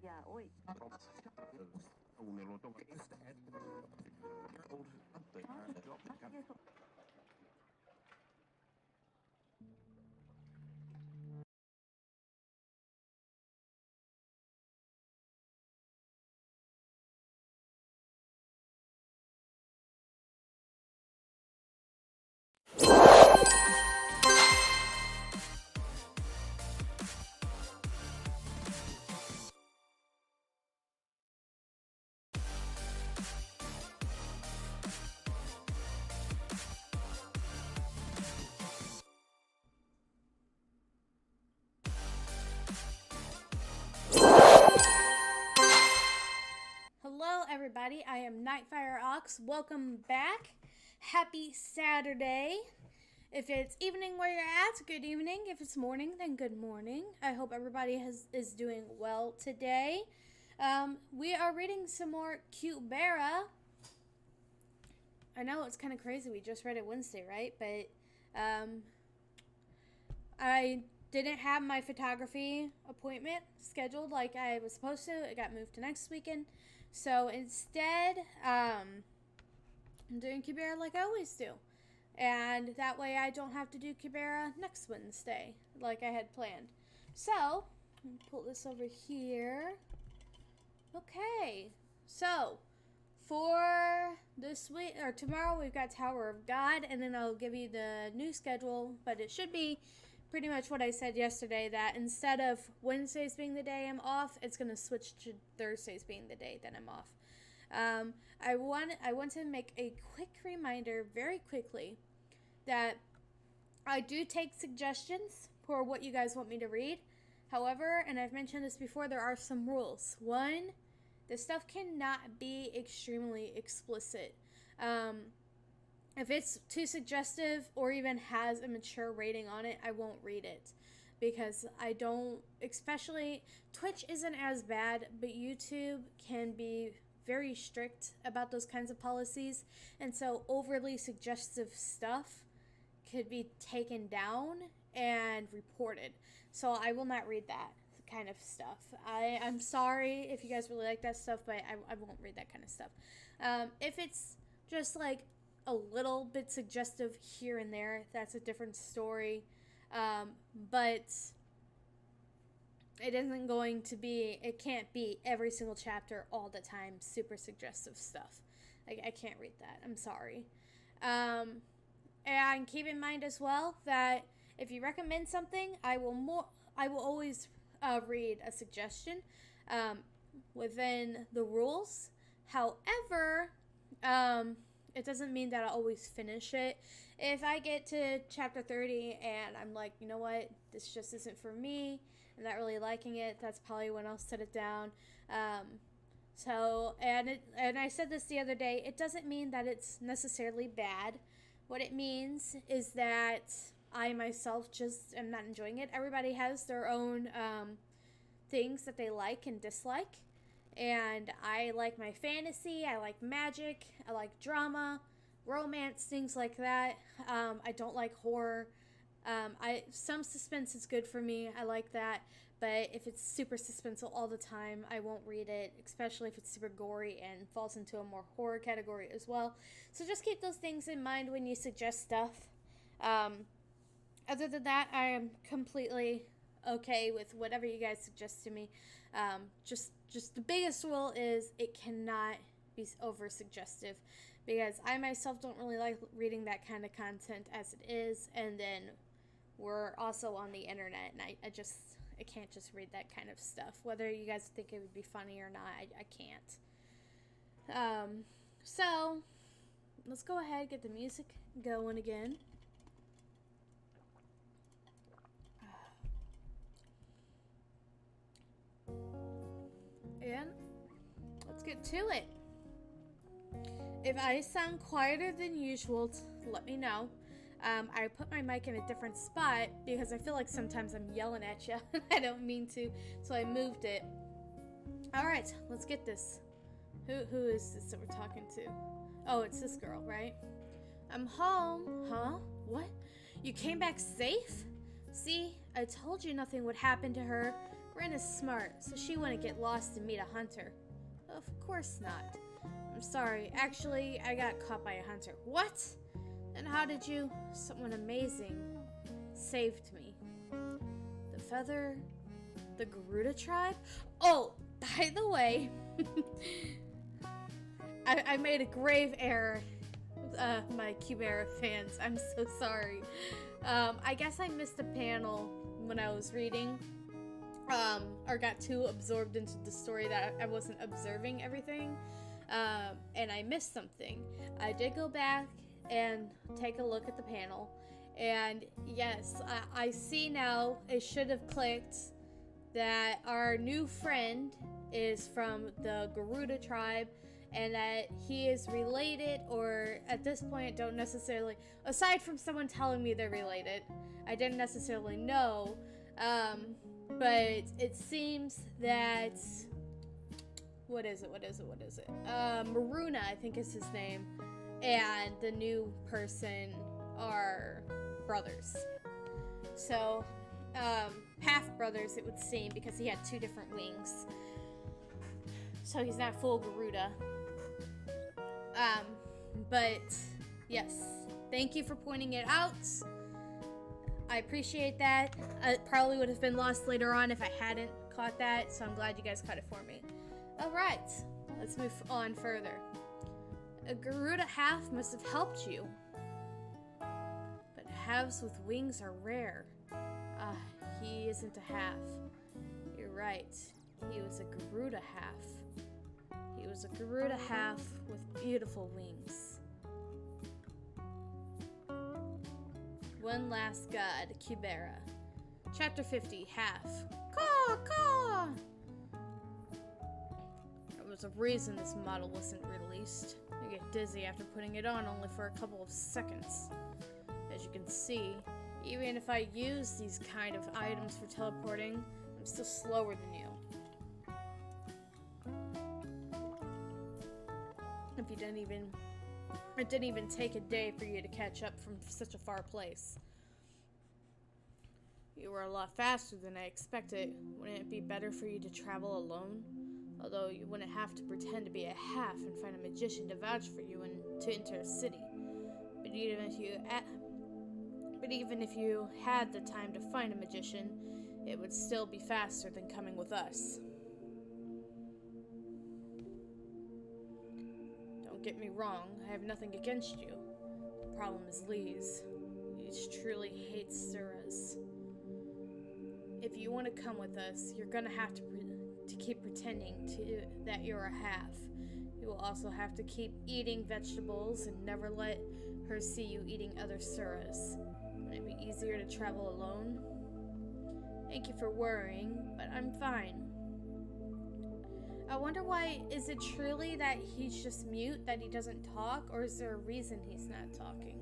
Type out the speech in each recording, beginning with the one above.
Yeah, oi. am Nightfire Ox. Welcome back. Happy Saturday. If it's evening where you're at, good evening. If it's morning, then good morning. I hope everybody is doing well today. We are reading some more Kubera. I know it's kind of crazy. We just read it Wednesday, right? But I didn't have my photography appointment scheduled like I was supposed to. It got moved to next weekend. So instead, I'm doing Kubera like I always do. And that way I don't have to do Kubera next Wednesday like I had planned. So, let me pull this over here. Okay. So, for this week, or tomorrow, we've got Tower of God. And then I'll give you the new schedule. But it should be pretty much what I said yesterday, that instead of Wednesdays being the day I'm off, it's going to switch to Thursdays being the day that I'm off. I want to make a quick reminder very quickly that I do take suggestions for what you guys want me to read. However, and I've mentioned this before, there are some rules. One, this stuff cannot be extremely explicit. If it's too suggestive or even has a mature rating on it, I won't read it. Because I don't, especially, Twitch isn't as bad, but YouTube can be very strict about those kinds of policies. And so overly suggestive stuff could be taken down and reported. So I will not read that kind of stuff. I'm sorry if you guys really like that stuff, but I won't read that kind of stuff. If it's just like a little bit suggestive here and there, that's a different story. But it isn't going to be, it can't be every single chapter all the time, super suggestive stuff. I can't read that. I'm sorry. And keep in mind as well that if you recommend something, I will always read a suggestion within the rules. However, it doesn't mean that I'll always finish it. If I get to chapter 30 and I'm like, you know what, this just isn't for me, I'm not really liking it, that's probably when I'll set it down. And I said this the other day, it doesn't mean that it's necessarily bad. What it means is that I myself just am not enjoying it. Everybody has their own things that they like and dislike. And I like my fantasy, I like magic, I like drama, romance, things like that. I don't like horror. Some suspense is good for me, I like that. But if it's super suspenseful all the time, I won't read it, especially if it's super gory and falls into a more horror category as well. So just keep those things in mind when you suggest stuff. Other than that, I am completely okay with whatever you guys suggest to me. Just the biggest rule is it cannot be over suggestive, because I myself don't really like reading that kind of content as it is, and then we're also on the internet, and I can't just read that kind of stuff. Whether you guys think it would be funny or not, I can't. So let's go ahead and get the music going again. And let's get to it. If I sound quieter than usual, let me know. I put my mic in a different spot because I feel like sometimes I'm yelling at you. I don't mean to, so I moved it. Alright, let's get this. Who is this that we're talking to? Oh, it's this girl, right? I'm home. Huh? What? You came back safe? See, I told you nothing would happen to her. Ren is smart, so she wouldn't get lost and meet a hunter. Of course not. I'm sorry. Actually, I got caught by a hunter. What? Then how did you? Someone amazing saved me. The feather? The Garuda tribe? Oh, by the way, I made a grave error. My Kubera fans, I'm so sorry. I guess I missed a panel when I was reading. Or got too absorbed into the story that I wasn't observing everything, and I missed something. I did go back and take a look at the panel, and yes, I see now, it should have clicked that our new friend is from the Garuda tribe, and that he is related, or at this point, don't necessarily, aside from someone telling me they're related, I didn't necessarily know, but it seems that, what is it? Maruna, I think is his name, and the new person are brothers. So, half brothers, it would seem, because he had 2 different wings. So he's not full Garuda. But yes, thank you for pointing it out. I appreciate that. It probably would have been lost later on if I hadn't caught that, so I'm glad you guys caught it for me. Alright, let's move on further. A Garuda half must have helped you. But halves with wings are rare. He isn't a half. You're right. He was a Garuda half. He was a Garuda half with beautiful wings. One last god, Kubera. Chapter 50, half. Caw, caw! There was a reason this model wasn't released. I get dizzy after putting it on only for a couple of seconds. As you can see, even if I use these kind of items for teleporting, I'm still slower than you. It didn't even take a day for you to catch up from such a far place. You were a lot faster than I expected. Wouldn't it be better for you to travel alone? Although you wouldn't have to pretend to be a half and find a magician to vouch for you and to enter a city. But even if you had the time to find a magician, it would still be faster than coming with us. Don't get me wrong, I have nothing against you. The problem is Lee's. He truly hates Suras. If you want to come with us, you're gonna have to keep pretending that you're a half. You will also have to keep eating vegetables and never let her see you eating other Suras. Would it be easier to travel alone? Thank you for worrying, but I'm fine. I wonder why, is it truly that he's just mute, that he doesn't talk, or is there a reason he's not talking?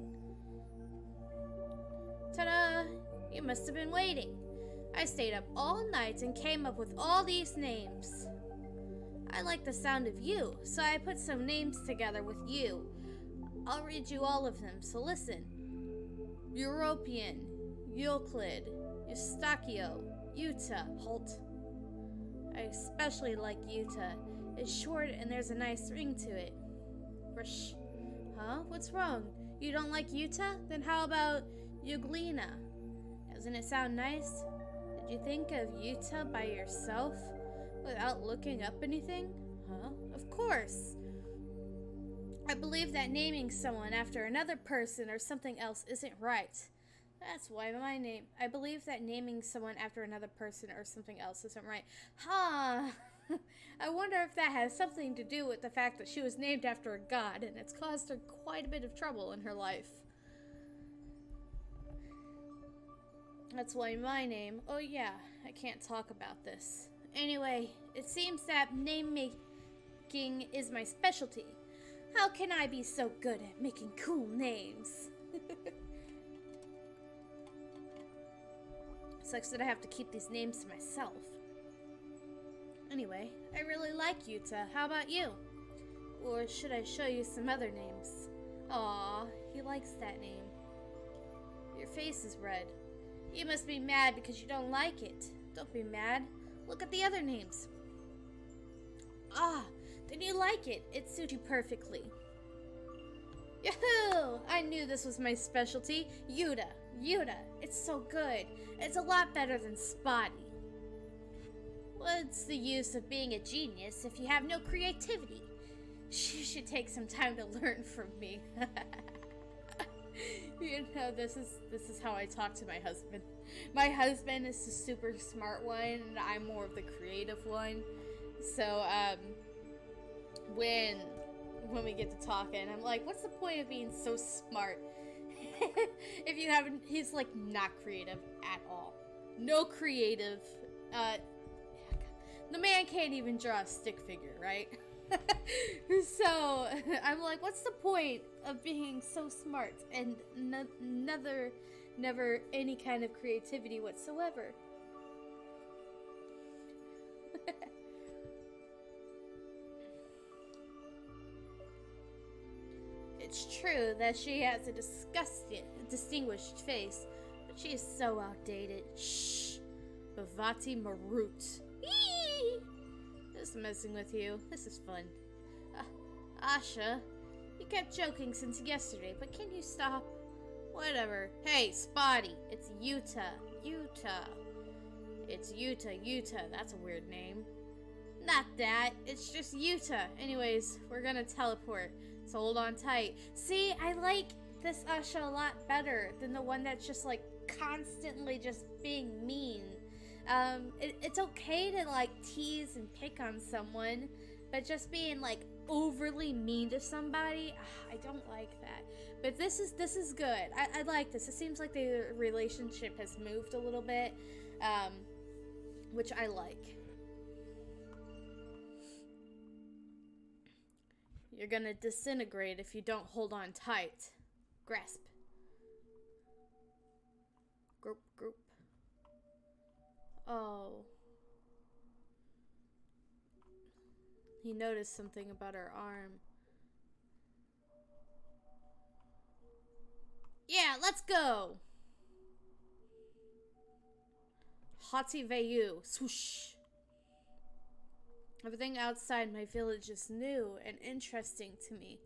Ta-da! You must have been waiting. I stayed up all night and came up with all these names. I like the sound of you, so I put some names together with you. I'll read you all of them, so listen. European, Euclid, Eustachio, Utah, Holt. I especially like Utah. It's short and there's a nice ring to it. Rush. Huh? What's wrong? You don't like Utah? Then how about Euglena? Doesn't it sound nice? Did you think of Utah by yourself? Without looking up anything? Huh? Of course! I believe that naming someone after another person or something else isn't right. That's why I believe that naming someone after another person or something else isn't right. Huh! I wonder if that has something to do with the fact that she was named after a god and it's caused her quite a bit of trouble in her life. That's why my name... Oh yeah, I can't talk about this. Anyway, it seems that name making is my specialty. How can I be so good at making cool names? Sucks that I have to keep these names to myself. Anyway, I really like Utah. How about you? Or should I show you some other names? Aw, he likes that name. Your face is red. You must be mad because you don't like it. Don't be mad. Look at the other names. Ah, then you like it. It suits you perfectly. Yahoo! I knew this was my specialty. Yuta. It's so good. It's a lot better than Spotty. What's the use of being a genius if you have no creativity? You should take some time to learn from me. You know, this is how I talk to my husband. My husband is the super smart one, and I'm more of the creative one. So, when we get to talking, I'm like, what's the point of being so smart? If you haven't, he's like not creative at all. No creative. The man can't even draw a stick figure, right? So I'm like, what's the point of being so smart and never any kind of creativity whatsoever? It's true that she has a distinguished face, but she is so outdated. Shh. Bhavati Marut. Eee! Just messing with you. This is fun. Asha, you kept joking since yesterday, but can you stop? Whatever. Hey, Spotty, it's Yuta. It's Yuta. That's a weird name. Not that. It's just Yuta. Anyways, we're gonna teleport. So hold on tight. See, I like this Asha a lot better than the one that's just like constantly just being mean. It's okay to like tease and pick on someone, but just being like overly mean to somebody, I don't like that. But this is good. I like this. It seems like the relationship has moved a little bit, which I like. You're gonna disintegrate if you don't hold on tight. Grasp. Group. Oh. He noticed something about her arm. Yeah, let's go! Hati Vayu. Swoosh. Everything outside my village is new and interesting to me,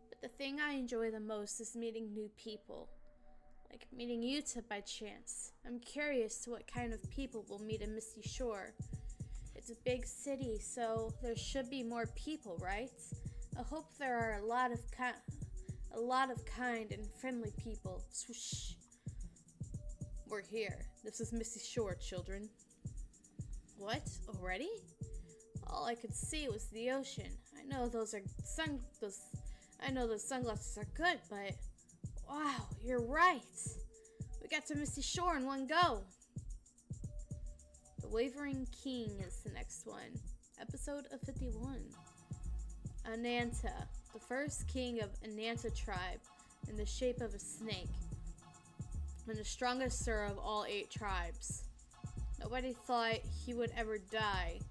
but the thing I enjoy the most is meeting new people. Like meeting Yuta by chance. I'm curious to what kind of people we'll meet in Misty Shore. It's a big city, so there should be more people, right? I hope there are a lot of kind and friendly people. Swoosh. We're here. This is Misty Shore, children. What? Already? All I could see was the ocean. I know those sunglasses are good, but wow, you're right. We got to Misty Shore in one go. The Wavering King is the next one. Episode of 51. Ananta, the first king of Ananta tribe, in the shape of a snake, and the strongest sir of all 8 tribes. Nobody thought he would ever die.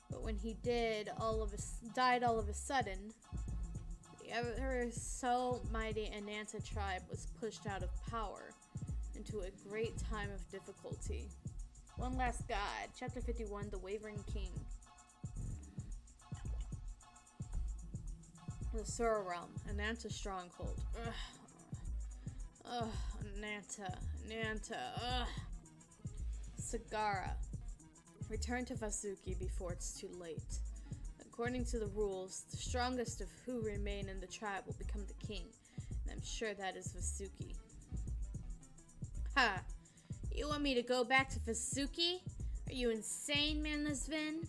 But when he died all of a sudden, the ever so mighty Ananta tribe was pushed out of power into a great time of difficulty. One last god, chapter 51, The Wavering King. The Sura Realm, Ananta stronghold. Ananta. Sagara. Return to Vasuki before it's too late. According to the rules, the strongest of who remain in the tribe will become the king, and I'm sure that is Vasuki. Ha! You want me to go back to Vasuki? Are you insane, Manasvin?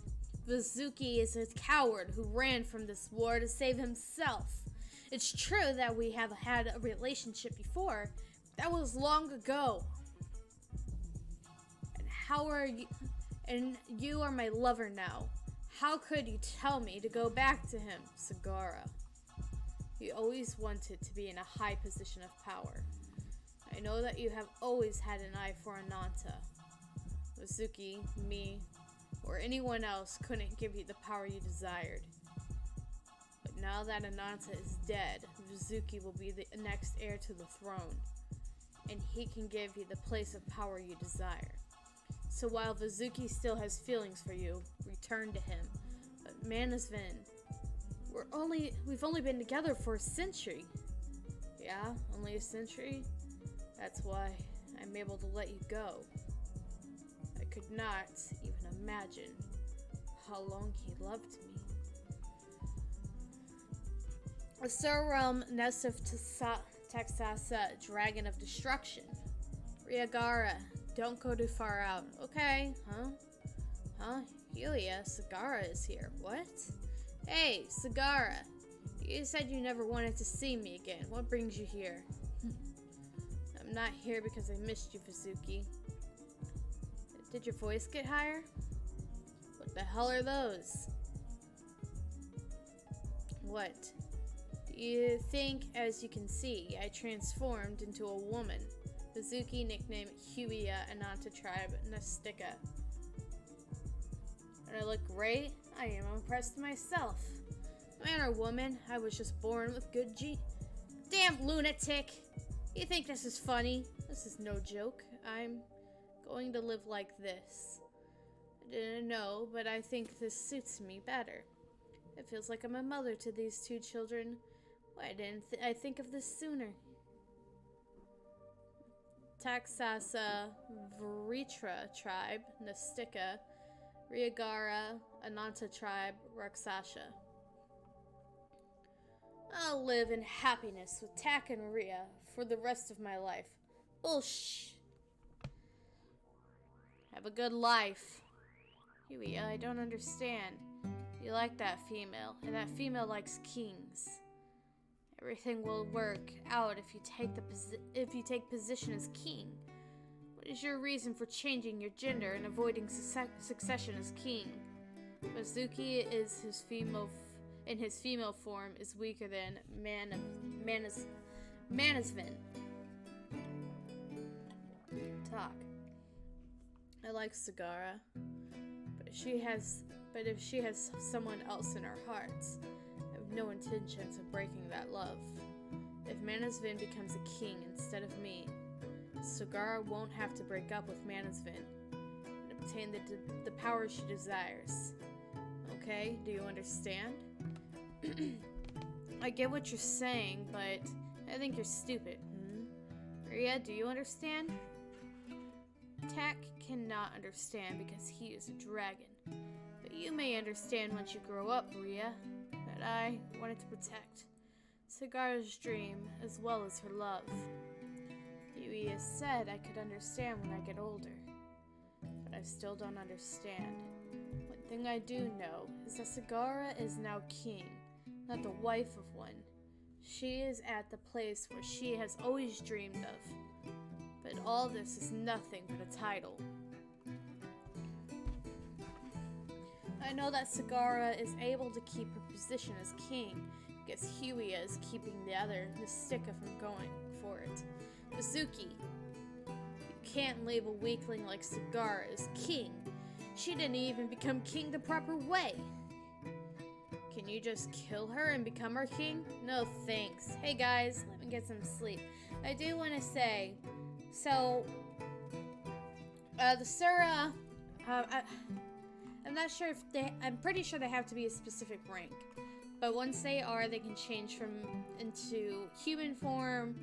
Vasuki is a coward who ran from this war to save himself. It's true that we have had a relationship before, but that was long ago. And how are you... And you are my lover now. How could you tell me to go back to him, Sagara? You always wanted to be in a high position of power. I know that you have always had an eye for Ananta. Vasuki, me, or anyone else couldn't give you the power you desired. But now that Ananta is dead, Vasuki will be the next heir to the throne, and he can give you the place of power you desire. So while Vasuki still has feelings for you, return to him. But Manasvin, we've only been together for a century. Yeah, only a century? That's why I'm able to let you go. I could not even imagine how long he loved me. A Sura Realm, nest of Taxasa, dragon of destruction. Ryagara, don't go too far out. Okay, huh? Yulia, Sagara is here. What? Hey, Sagara. You said you never wanted to see me again. What brings you here? I'm not here because I missed you, Vasuki. Did your voice get higher? What the hell are those? What? Do you think, as you can see, I transformed into a woman? Mizuki nicknamed Huia Ananta tribe Nastika. And I look great? I am impressed myself. Man or woman, I was just born with good Damn lunatic! You think this is funny? This is no joke. I'm going to live like this. I didn't know, but I think this suits me better. It feels like I'm a mother to these two children. Why didn't I think of this sooner? Taxasa Vritra tribe, Nastika, Riagara, Ananta tribe, Raksasha. I'll live in happiness with Tak and Ria for the rest of my life. Bullsh. Have a good life. Huey, I don't understand. You like that female, and that female likes kings. Everything will work out if you take position as king. What is your reason for changing your gender and avoiding succession as king? Mizuki is in his female form is weaker than Manasvin. Talk. I like Sagara, but if she has someone else in her hearts, I have no intentions of breaking that love. If Manasvin becomes a king instead of me, Sagara won't have to break up with Manasvin and obtain the power she desires. Okay, do you understand? I get what you're saying, but I think you're stupid. Ria, do you understand? Tak cannot understand because he is a dragon. But you may understand once you grow up, Ria, that I wanted to protect Sagara's dream as well as her love. Yui has said I could understand when I get older, but I still don't understand. One thing I do know is that Sagara is now king, not the wife of one. She is at the place where she has always dreamed of. But all this is nothing but a title. I know that Sagara is able to keep her position as king because Huia is keeping the other Nastika from going for it. Mizuki, you can't leave a weakling like Sagara as king. She didn't even become king the proper way. Can you just kill her and become our king? No thanks. Hey guys, let me get some sleep. I do want to say, so, the Sura, I'm not sure if I'm pretty sure they have to be a specific rank. But once they are, they can change into human form,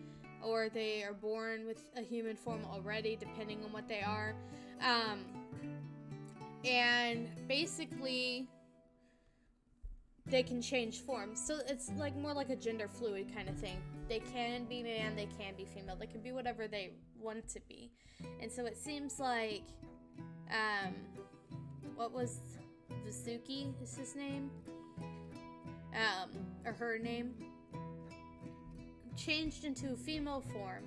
or they are born with a human form already, depending on what they are. And basically, they can change forms. So it's like more like a gender fluid kind of thing. They can be man, they can be female, they can be whatever they want to be. And so it seems like, what was Vasuki is his name? Or her name? Changed into female form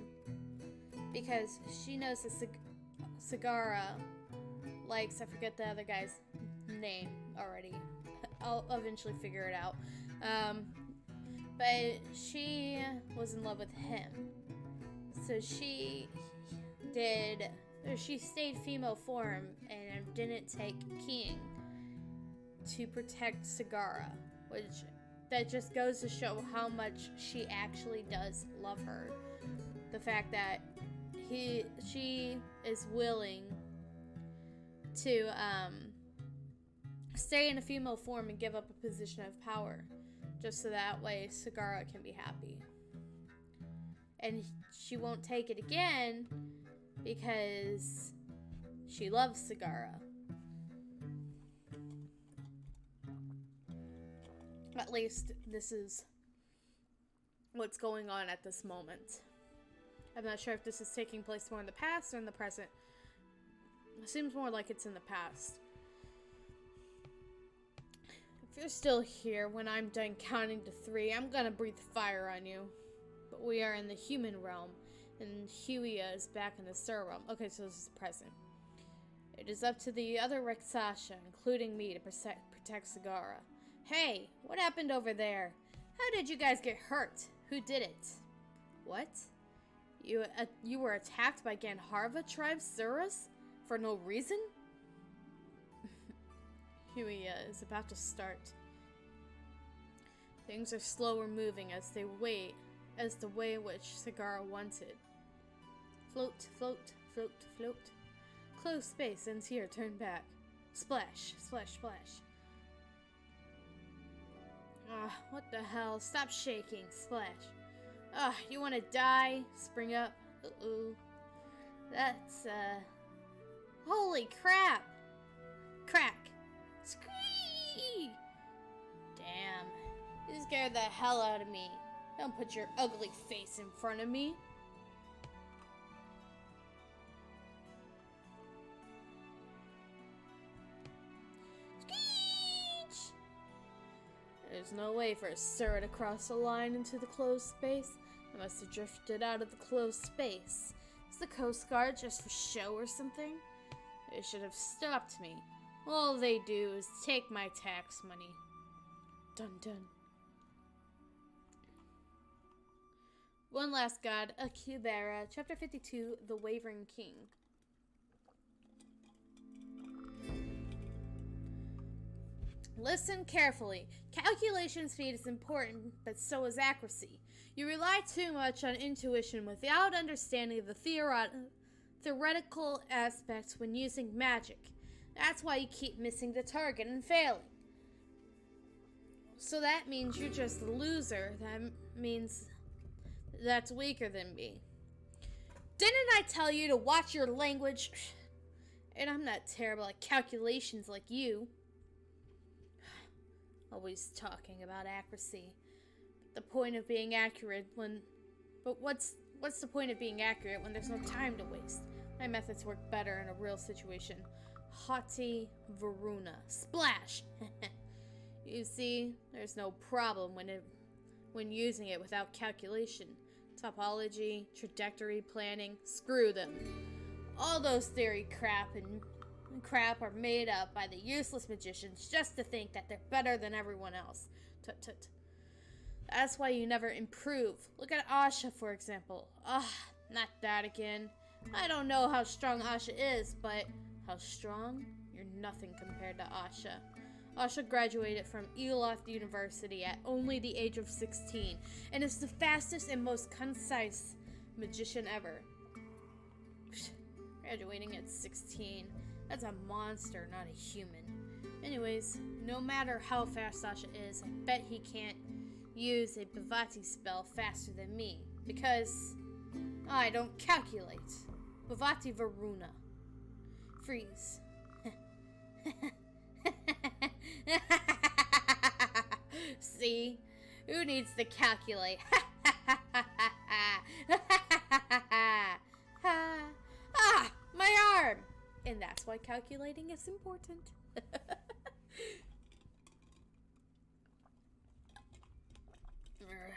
because she knows that Sagara likes, I forget the other guy's name already. I'll eventually figure it out. But she was in love with him. So she stayed female form and didn't take king to protect Sagara, which that just goes to show how much she actually does love her. The fact that she is willing to stay in a female form and give up a position of power, just so that way Sagara can be happy. And she won't take it again because she loves Sagara. At least this is what's going on at this moment. I'm not sure if this is taking place more in the past or in the present. It seems more like it's in the past. If you're still here when I'm done counting to 3, I'm gonna breathe fire on you. But we are in the human realm, and Huia is back in the Sur realm. Okay, so this is present. It is up to the other Rexasha, including me, to protect Sagara. Hey, what happened over there? How did you guys get hurt? Who did it? What? You were attacked by Gandharva tribe Suras? For no reason? Huey is about to start. Things are slower moving as the way in which Sagara wanted. Float, float, float, float. Close space ends here, turn back. Splash, splash, splash. Ah, what the hell? Stop shaking, splash. Ah, you wanna die? Spring up. Uh-oh. That's, holy crap! Crack! Scree! Damn. You scared the hell out of me. Don't put your ugly face in front of me. Screech! There's no way for a Sura to cross the line into the closed space. I must have drifted out of the closed space. Is the Coast Guard just for show or something? They should have stopped me. All they do is take my tax money. Dun dun. One last god, a Kubera, chapter 52, The Wavering King. Listen carefully. Calculation speed is important, but so is accuracy. You rely too much on intuition without understanding the theoretical aspects when using magic. That's why you keep missing the target and failing. So that means you're just a loser. That means that's weaker than me. Didn't I tell you to watch your language? And I'm not terrible at calculations like you. Always talking about accuracy. The point of being accurate But what's the point of being accurate when there's no time to waste? My methods work better in a real situation. Hati Varuna. Splash! You see, there's no problem when using it without calculation. Topology, trajectory planning, screw them. All those theory crap are made up by the useless magicians just to think that they're better than everyone else. Tut tut. That's why you never improve. Look at Asha, for example. Not that again. I don't know how strong Asha is, but how strong? You're nothing compared to Asha. Asha graduated from Eloth University at only the age of 16, and is the fastest and most concise magician ever. Graduating at 16. That's a monster, not a human. Anyways, no matter how fast Asha is, I bet he can't use a Bhavati spell faster than me, because I don't calculate. Bhavati Varuna. Freeze. See? Who needs to calculate? My arm! And that's why calculating is important.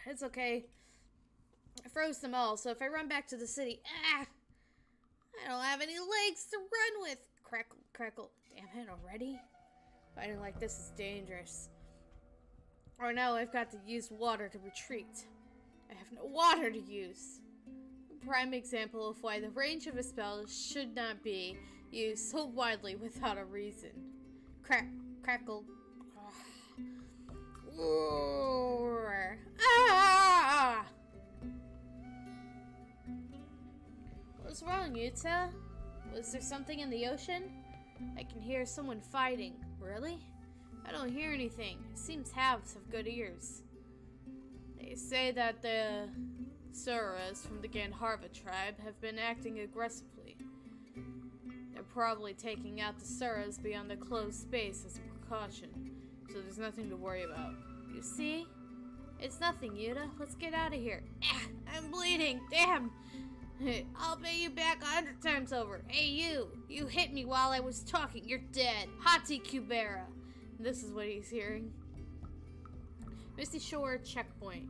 It's okay. I froze them all, so if I run back to the city, I don't have any legs to run with. Crackle, crackle. Damn it, already? Fighting like this is dangerous. Or now I've got to use water to retreat. I have no water to use. A prime example of why the range of a spell should not be used so widely without a reason. Crackle. Roar. Ah! What's wrong, Yuta? Was there something in the ocean? I can hear someone fighting. Really? I don't hear anything. It seems halves have good ears. They say that the Suras from the Gandharva tribe have been acting aggressively. They're probably taking out the Suras beyond the closed space as a precaution, so there's nothing to worry about. You see? It's nothing, Yuta. Let's get out of here. I'm bleeding. Damn. I'll pay you back 100 times over. Hey, you. You hit me while I was talking. You're dead. Hati Kubera. This is what he's hearing. Misty Shore checkpoint.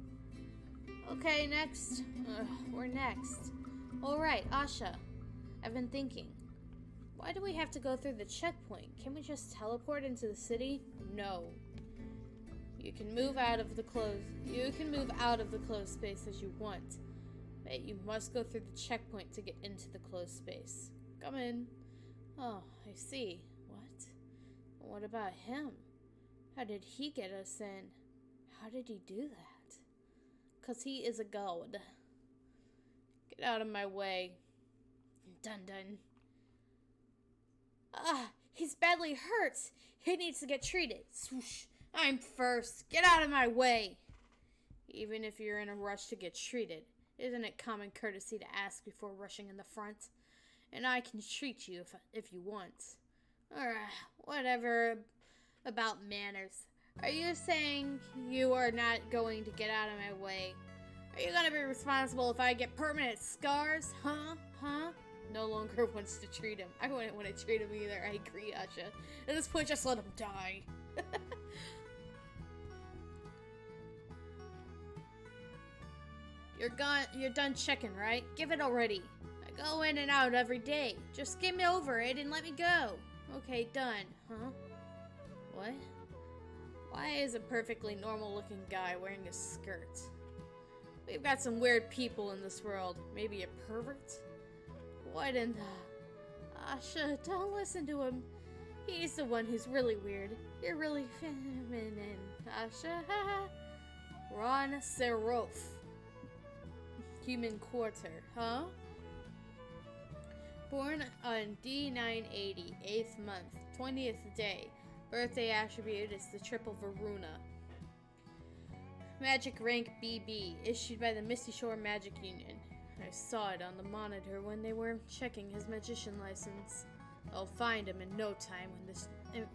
Okay, next. We're next. Alright, Asha. I've been thinking. Why do we have to go through the checkpoint? Can't we just teleport into the city? No. You can move out of the closed space as you want. But you must go through the checkpoint to get into the closed space. Come in. Oh, I see. What about him? How did he get us in? How did he do that? 'Cause he is a god. Get out of my way. Dun dun. He's badly hurt. He needs to get treated. Swoosh. I'm first. Get out of my way. Even if you're in a rush to get treated, isn't it common courtesy to ask before rushing in the front? And I can treat you if you want. Whatever about manners. Are you saying you are not going to get out of my way? Are you gonna be responsible if I get permanent scars? Huh? No longer wants to treat him. I wouldn't want to treat him either. I agree, Asha. At this point, just let him die. You're done checking, right? Give it already. I go in and out every day. Just give me over it and let me go. Okay, done. Huh? What? Why is a perfectly normal looking guy wearing a skirt? We've got some weird people in this world. Maybe a pervert? What in the... Asha, don't listen to him. He's the one who's really weird. You're really feminine, Asha. Ron Serof. Human quarter, huh? Born on D980, 8th month, 20th day. Birthday attribute is the triple Varuna. Magic rank BB, issued by the Misty Shore Magic Union. I saw it on the monitor when they were checking his magician license. I'll find him in no time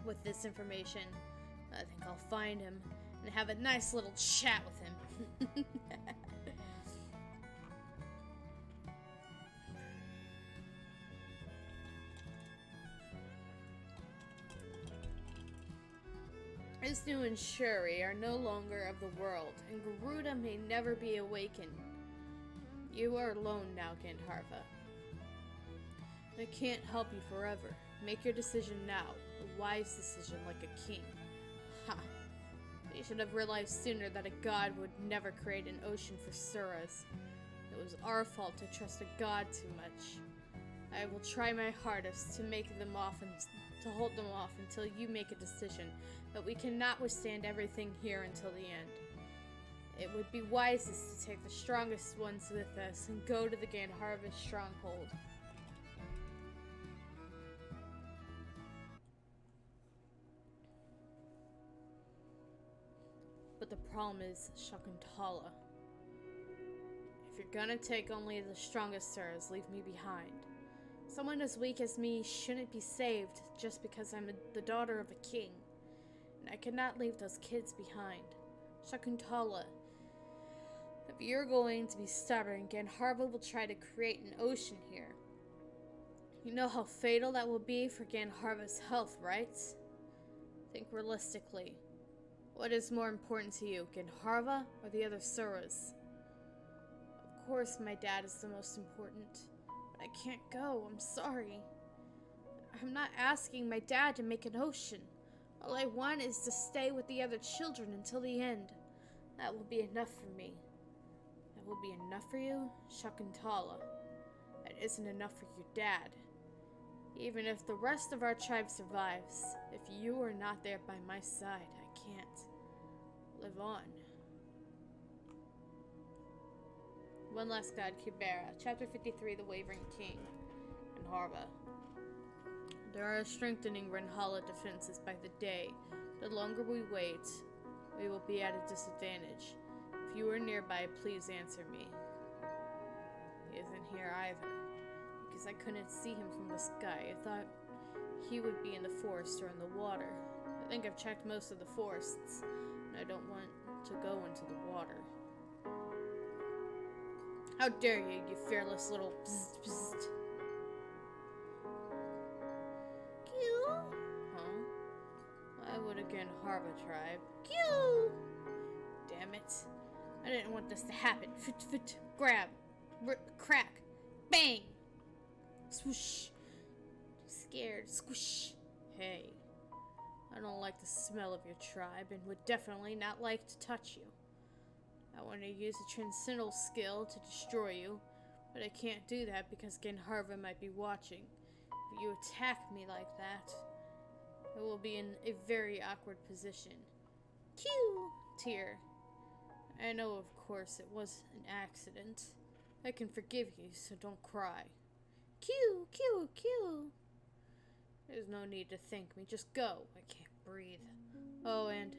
with this information. I think I'll find him and have a nice little chat with him. Isnu and Shuri are no longer of the world, and Garuda may never be awakened. You are alone now, Gandharva. I can't help you forever. Make your decision now. A wise decision like a king. Ha! You should have realized sooner that a god would never create an ocean for Suras. It was our fault to trust a god too much. I will try my hardest to make them off and to hold them off until you make a decision, but we cannot withstand everything here until the end. It would be wisest to take the strongest ones with us and go to the Gandharva stronghold. But the problem is Shakuntala. If you're gonna take only the strongest Suras, leave me behind. Someone as weak as me shouldn't be saved just because I'm the daughter of a king. And I cannot leave those kids behind. Shakuntala, if you're going to be stubborn, Gandharva will try to create an ocean here. You know how fatal that will be for Gandharva's health, right? Think realistically. What is more important to you, Gandharva or the other Suras? Of course my dad is the most important. I can't go, I'm sorry. I'm not asking my dad to make an ocean. All I want is to stay with the other children until the end. That will be enough for me. That will be enough for you, Shakuntala. That isn't enough for your dad. Even if the rest of our tribe survives, if you are not there by my side, I can't live on. One Last God, Kubera, Chapter 53, The Wavering King, Gandharva. There are strengthening Renhala defenses by the day. The longer we wait, we will be at a disadvantage. If you are nearby, please answer me. He isn't here either, because I couldn't see him from the sky. I thought he would be in the forest or in the water. I think I've checked most of the forests, and I don't want to go into the water. How dare you, you fearless little bzzzt, bzzzt. Q? Huh? Why would a Gandharva tribe? Q! Damn it. I didn't want this to happen. Fit, fit, grab, crack, bang! Swoosh. Scared, squish. Hey. I don't like the smell of your tribe and would definitely not like to touch you. I want to use a transcendental skill to destroy you, but I can't do that because Genharva might be watching. If you attack me like that, I will be in a very awkward position. Cue! Tear. I know, of course, it was an accident. I can forgive you, so don't cry. Cue! Cue! Cue! There's no need to thank me. Just go. I can't breathe. Oh, and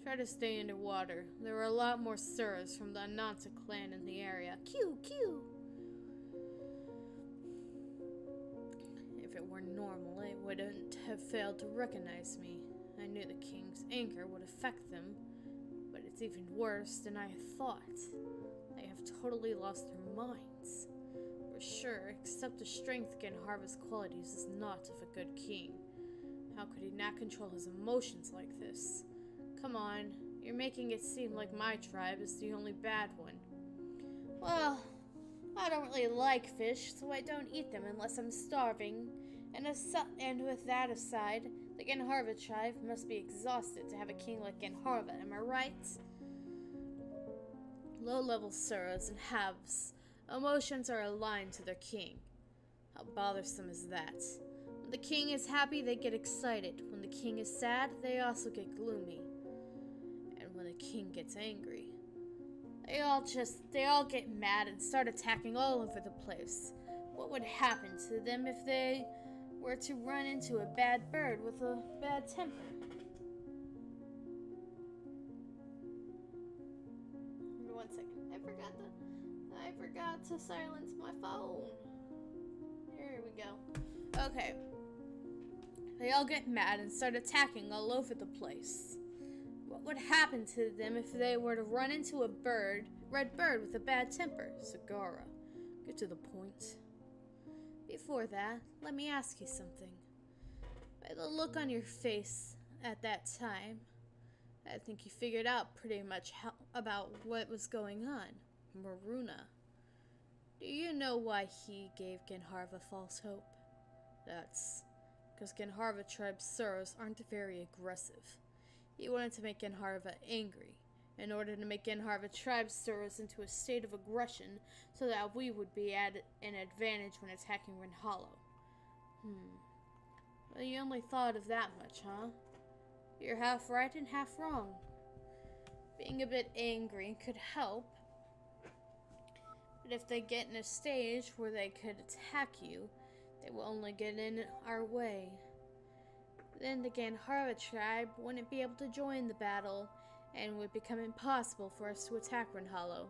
try to stay underwater. There are a lot more Suras from the Anansa clan in the area. Cue! Cue! If it were normal, it wouldn't have failed to recognize me. I knew the king's anger would affect them, but it's even worse than I had thought. They have totally lost their minds. For sure, except the strength Genharva's qualities is not of a good king. How could he not control his emotions like this? Come on, you're making it seem like my tribe is the only bad one. Well, I don't really like fish, so I don't eat them unless I'm starving. And with that aside, the Genharva tribe must be exhausted to have a king like Genharva, am I right? Low-level Suras and Havs. Emotions are aligned to their king. How bothersome is that? When the king is happy, they get excited. When the king is sad, they also get gloomy. And when the king gets angry, they all get mad and start attacking all over the place. What would happen to them if they were to run into a bad bird with a bad temper? One second. I forgot to silence my phone. Here we go. Okay. They all get mad and start attacking all over the place. What would happen to them if they were to run into a red bird with a bad temper? Sagara, get to the point. Before that, let me ask you something. By the look on your face at that time, I think you figured out pretty much about what was going on. Maruna. Do you know why he gave Genharva false hope? That's because Genharva tribe's Suras aren't very aggressive. He wanted to make Genharva angry, in order to make Genharva tribe's Suras into a state of aggression, so that we would be at an advantage when attacking Renhalo. Well, you only thought of that much, huh? You're half right and half wrong. Being a bit angry could help, but if they get in a stage where they could attack you, they will only get in our way. Then the Genharva tribe wouldn't be able to join the battle, and it would become impossible for us to attack Renhalo.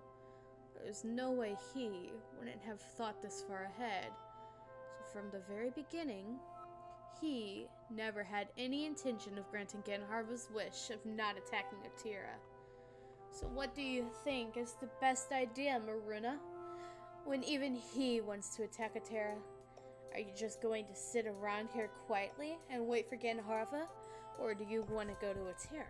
There's no way he wouldn't have thought this far ahead. So from the very beginning, he never had any intention of granting Genharva's wish of not attacking Otira. So what do you think is the best idea, Maruna? When even he wants to attack Otira? Are you just going to sit around here quietly and wait for Genharva? Or do you want to go to Otira?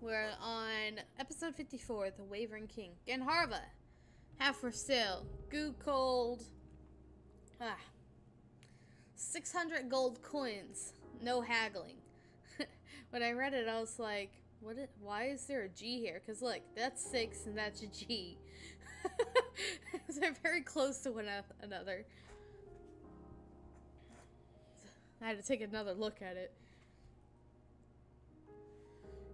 We're on episode 54, The Wavering King. Genharva, half for sale. Goo cold. 600 gold coins. No haggling. When I read it, I was like, why is there a G here? Because look, that's 6 and that's a G. They're very close to one another. I had to take another look at it.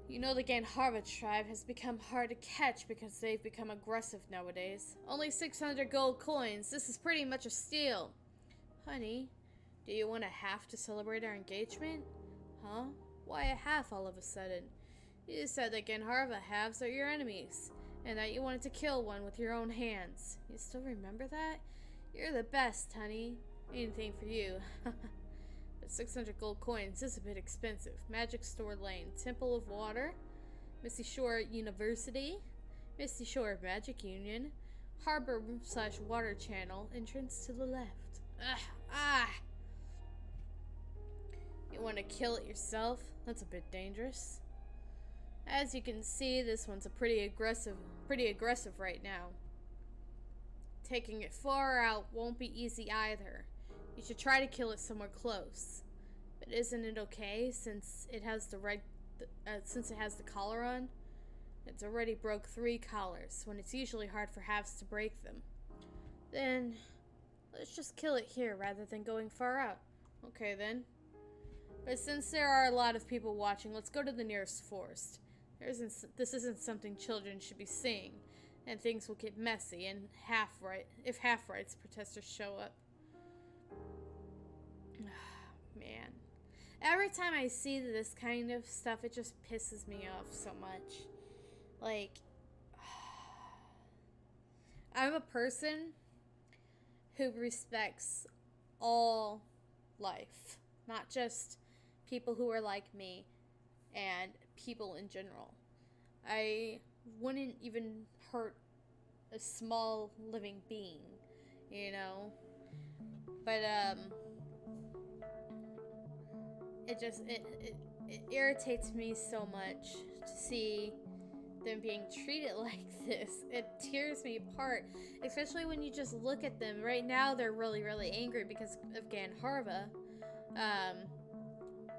You know, the Genharva tribe has become hard to catch because they've become aggressive nowadays. Only 600 gold coins. This is pretty much a steal. Honey, do you want a half to celebrate our engagement? Huh? Why a half all of a sudden? You said that Genharva halves are your enemies, and that you wanted to kill one with your own hands. You still remember that? You're the best, honey. Anything for you. But 600 gold coins is a bit expensive. Magic Store Lane, Temple of Water, Misty Shore University, Misty Shore Magic Union, Harbor/Water Channel, entrance to the left. You want to kill it yourself? That's a bit dangerous. As you can see, this one's pretty aggressive right now. Taking it far out won't be easy either. You should try to kill it somewhere close. But isn't it okay since it has the collar on? It's already broke 3 collars, when it's usually hard for halves to break them. Then, let's just kill it here rather than going far out. Okay then. But since there are a lot of people watching, let's go to the nearest forest. This isn't something children should be seeing, and things will get messy and if half-rights protesters show up. Man. Every time I see this kind of stuff, it just pisses me off so much. Like, I'm a person who respects all life, not just people who are like me and people in general. I wouldn't even hurt a small living being, you know? But, it irritates me so much to see them being treated like this. It tears me apart, especially when you just look at them. Right now, they're really, really angry because of Ganharva.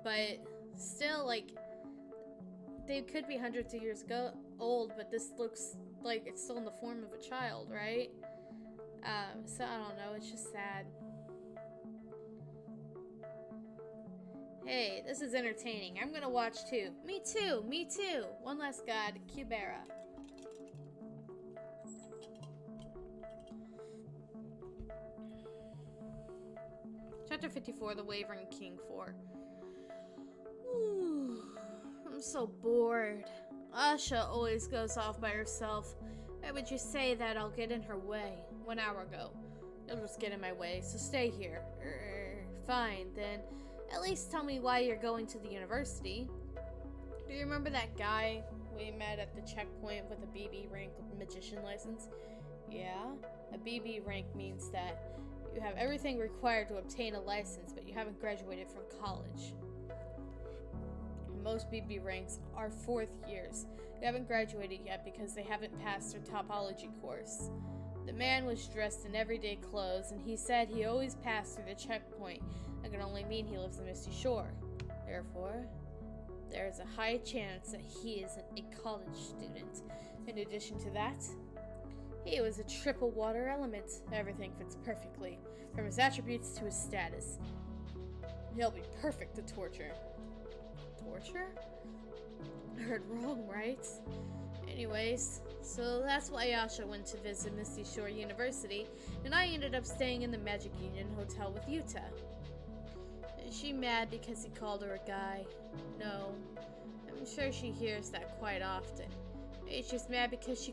But still, like, they could be hundreds of years old, but this looks like it's still in the form of a child, right? So I don't know, it's just sad. Hey, this is entertaining. I'm gonna watch too. Me too. One last god, Kubera. Chapter 54, The Wavering King 4. Ooh, I'm so bored. Asha always goes off by herself. Why would you say that I'll get in her way? 1 hour ago. You'll just get in my way, so stay here. Fine, then. At least tell me why you're going to the university. Do you remember that guy we met at the checkpoint with a BB rank magician license? Yeah, a BB rank means that you have everything required to obtain a license, but you haven't graduated from college. Most BB ranks are 4th years. You haven't graduated yet because they haven't passed their topology course. The man was dressed in everyday clothes, and he said he always passed through the checkpoint. That can only mean he lives in Misty Shore. Therefore, there is a high chance that he is a college student. In addition to that, he was a triple water element. Everything fits perfectly, from his attributes to his status. He'll be perfect to torture. Torture? I heard wrong, right? Anyways, so that's why Asha went to visit Misty Shore University, and I ended up staying in the Magic Union Hotel with Yuta. Is she mad because he called her a guy? No. I'm sure she hears that quite often. Maybe she's mad because she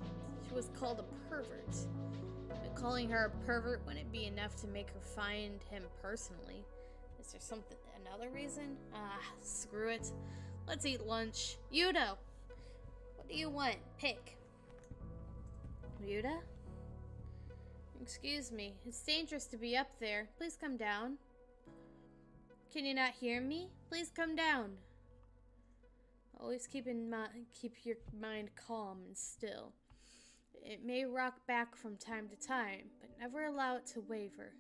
was called a pervert. But calling her a pervert wouldn't be enough to make her find him personally. Is there another reason? Screw it. Let's eat lunch. Yuta! What do you want? Pick. Yuta? Excuse me. It's dangerous to be up there. Please come down. Can you not hear me? Please come down. Always keep your mind calm and still. It may rock back from time to time, but never allow it to waver.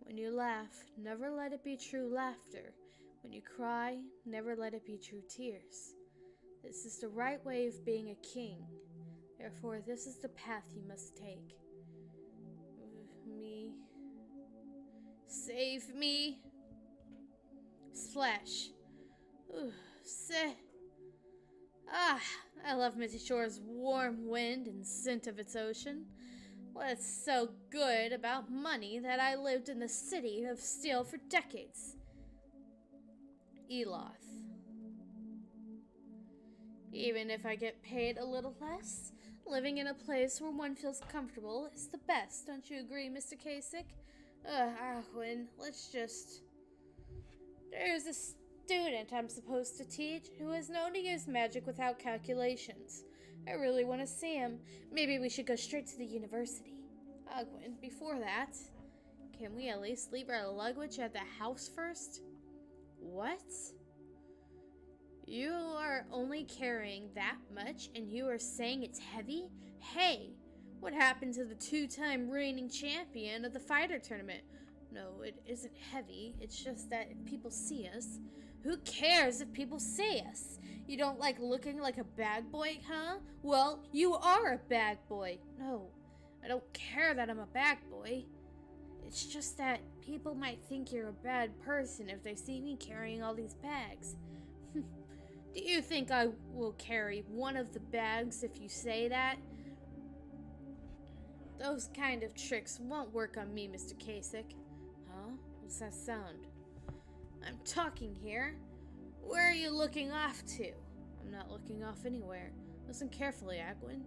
When you laugh, never let it be true laughter. When you cry, never let it be true tears. This is the right way of being a king. Therefore, this is the path you must take. Me. Save me. Splash. I love Misty Shore's warm wind and scent of its ocean. What's so good about money that I lived in the city of steel for decades? Eloth. Even if I get paid a little less, living in a place where one feels comfortable is the best, don't you agree, Mr. Kasich? Arwen, let's just... There's a student I'm supposed to teach who is known to use magic without calculations. I really want to see him. Maybe we should go straight to the university. Gwen, before that, can we at least leave our luggage at the house first? What? You are only carrying that much and you are saying it's heavy? Hey, what happened to the two-time reigning champion of the fighter tournament? No, it isn't heavy. It's just that if people see us. Who cares if people see us? You don't like looking like a bag boy, huh? Well, you are a bag boy. No, I don't care that I'm a bag boy. It's just that people might think you're a bad person if they see me carrying all these bags. Do you think I will carry one of the bags if you say that? Those kind of tricks won't work on me, Mr. Kasich. Huh? What's that sound? I'm talking here. Where are you looking off to? I'm not looking off anywhere. Listen carefully, Agwin.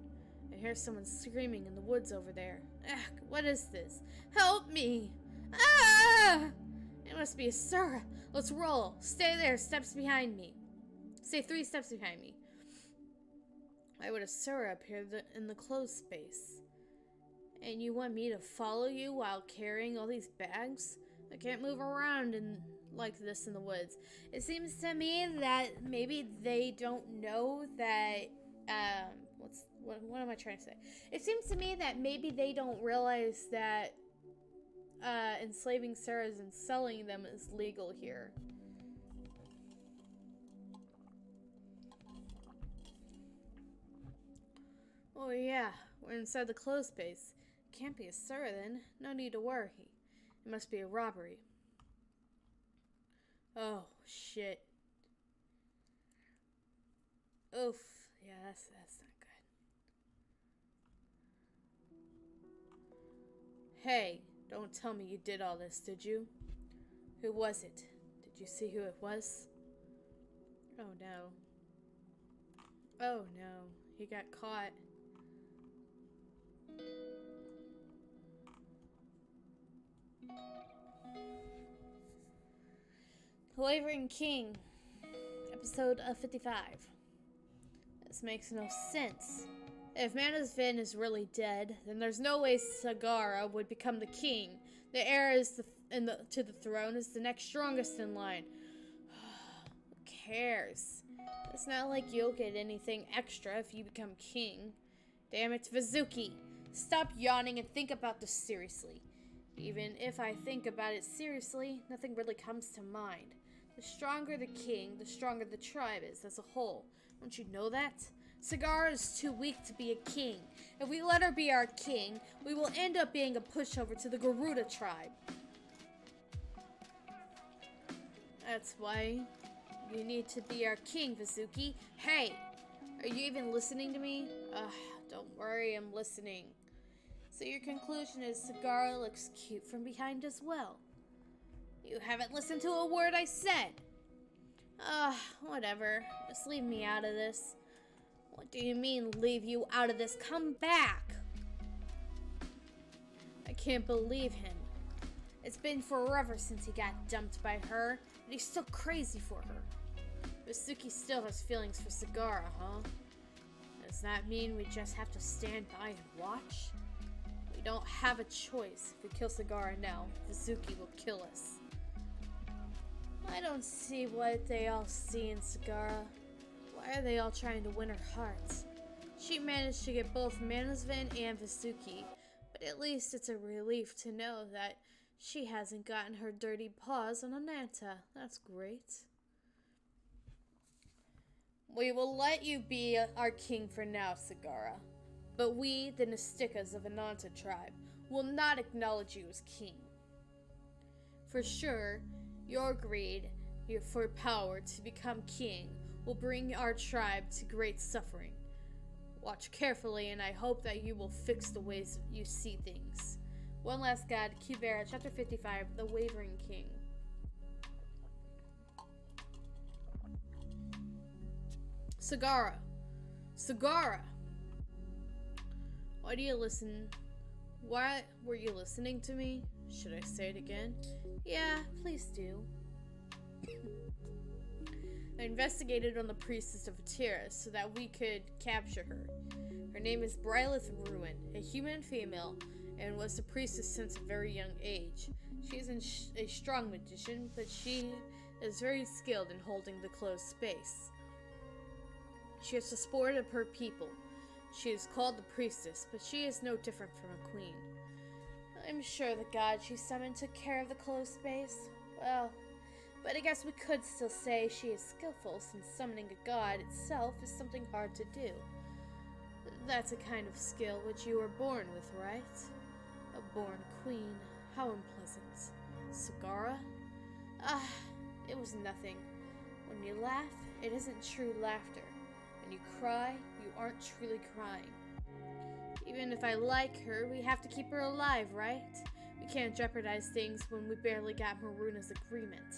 I hear someone screaming in the woods over there. Ugh, what is this? Help me! Ah! It must be Asura. Let's roll. Stay there, steps behind me. Stay 3 steps behind me. Why would Asura appear in the closed space? And you want me to follow you while carrying all these bags? I can't move around like this in the woods. It seems to me that maybe they don't know that, what am I trying to say? It seems to me that maybe they don't realize that, enslaving Suras and selling them is legal here. Oh yeah, we're inside the closed space. Can't be a Sura then. No need to worry. It must be a robbery. Oh, shit. Oof. Yeah, that's not good. Hey, don't tell me you did all this, did you? Who was it? Did you see who it was? Oh no. Oh no. He got caught. The Wavering King, episode of 55. This makes no sense. If Manasvin is really dead, then there's no way Sagara would become the king. The heir is to the throne is the next strongest in line. Who cares? It's not like you'll get anything extra if you become king. Damn it, Vizuki. Stop yawning and think about this seriously. Even if I think about it seriously, nothing really comes to mind. The stronger the king, the stronger the tribe is as a whole. Don't you know that? Sagara is too weak to be a king. If we let her be our king, we will end up being a pushover to the Garuda tribe. That's why you need to be our king, Vizuki. Hey, are you even listening to me? Don't worry, I'm listening. So your conclusion is Sagara looks cute from behind as well. You haven't listened to a word I said. Whatever. Just leave me out of this. What do you mean, leave you out of this? Come back! I can't believe him. It's been forever since he got dumped by her, and he's still crazy for her. Vizuki still has feelings for Sagara, huh? Does that mean we just have to stand by and watch? We don't have a choice. If we kill Sagara now, Vizuki will kill us. I don't see what they all see in Sagara. Why are they all trying to win her heart? She managed to get both Manasvin and Vizuki, but at least it's a relief to know that she hasn't gotten her dirty paws on Ananta. That's great. We will let you be our king for now, Sagara. But we, the Nastikas of Ananta tribe, will not acknowledge you as king. For sure, your greed for power to become king will bring our tribe to great suffering. Watch carefully, and I hope that you will fix the ways you see things. One last god, Kubera, chapter 55, The Wavering King. Sagara. Sagara! Why were you listening to me? Should I say it again? Yeah, please do. I investigated on the priestess of Atira so that we could capture her. Her name is Brylith Ruin, a human female, and was the priestess since a very young age. She is a strong magician, but she is very skilled in holding the closed space. She is the sport of her people. She is called the priestess, but she is no different from a queen. I'm sure the god she summoned took care of the closed space. Well, but I guess we could still say she is skillful, since summoning a god itself is something hard to do. That's a kind of skill which you were born with, right? A born queen. How unpleasant. Sagara? Ah, it was nothing. When you laugh, it isn't true laughter. When you cry, you aren't truly crying. Even if I like her, we have to keep her alive, right? We can't jeopardize things when we barely got Maruna's agreement.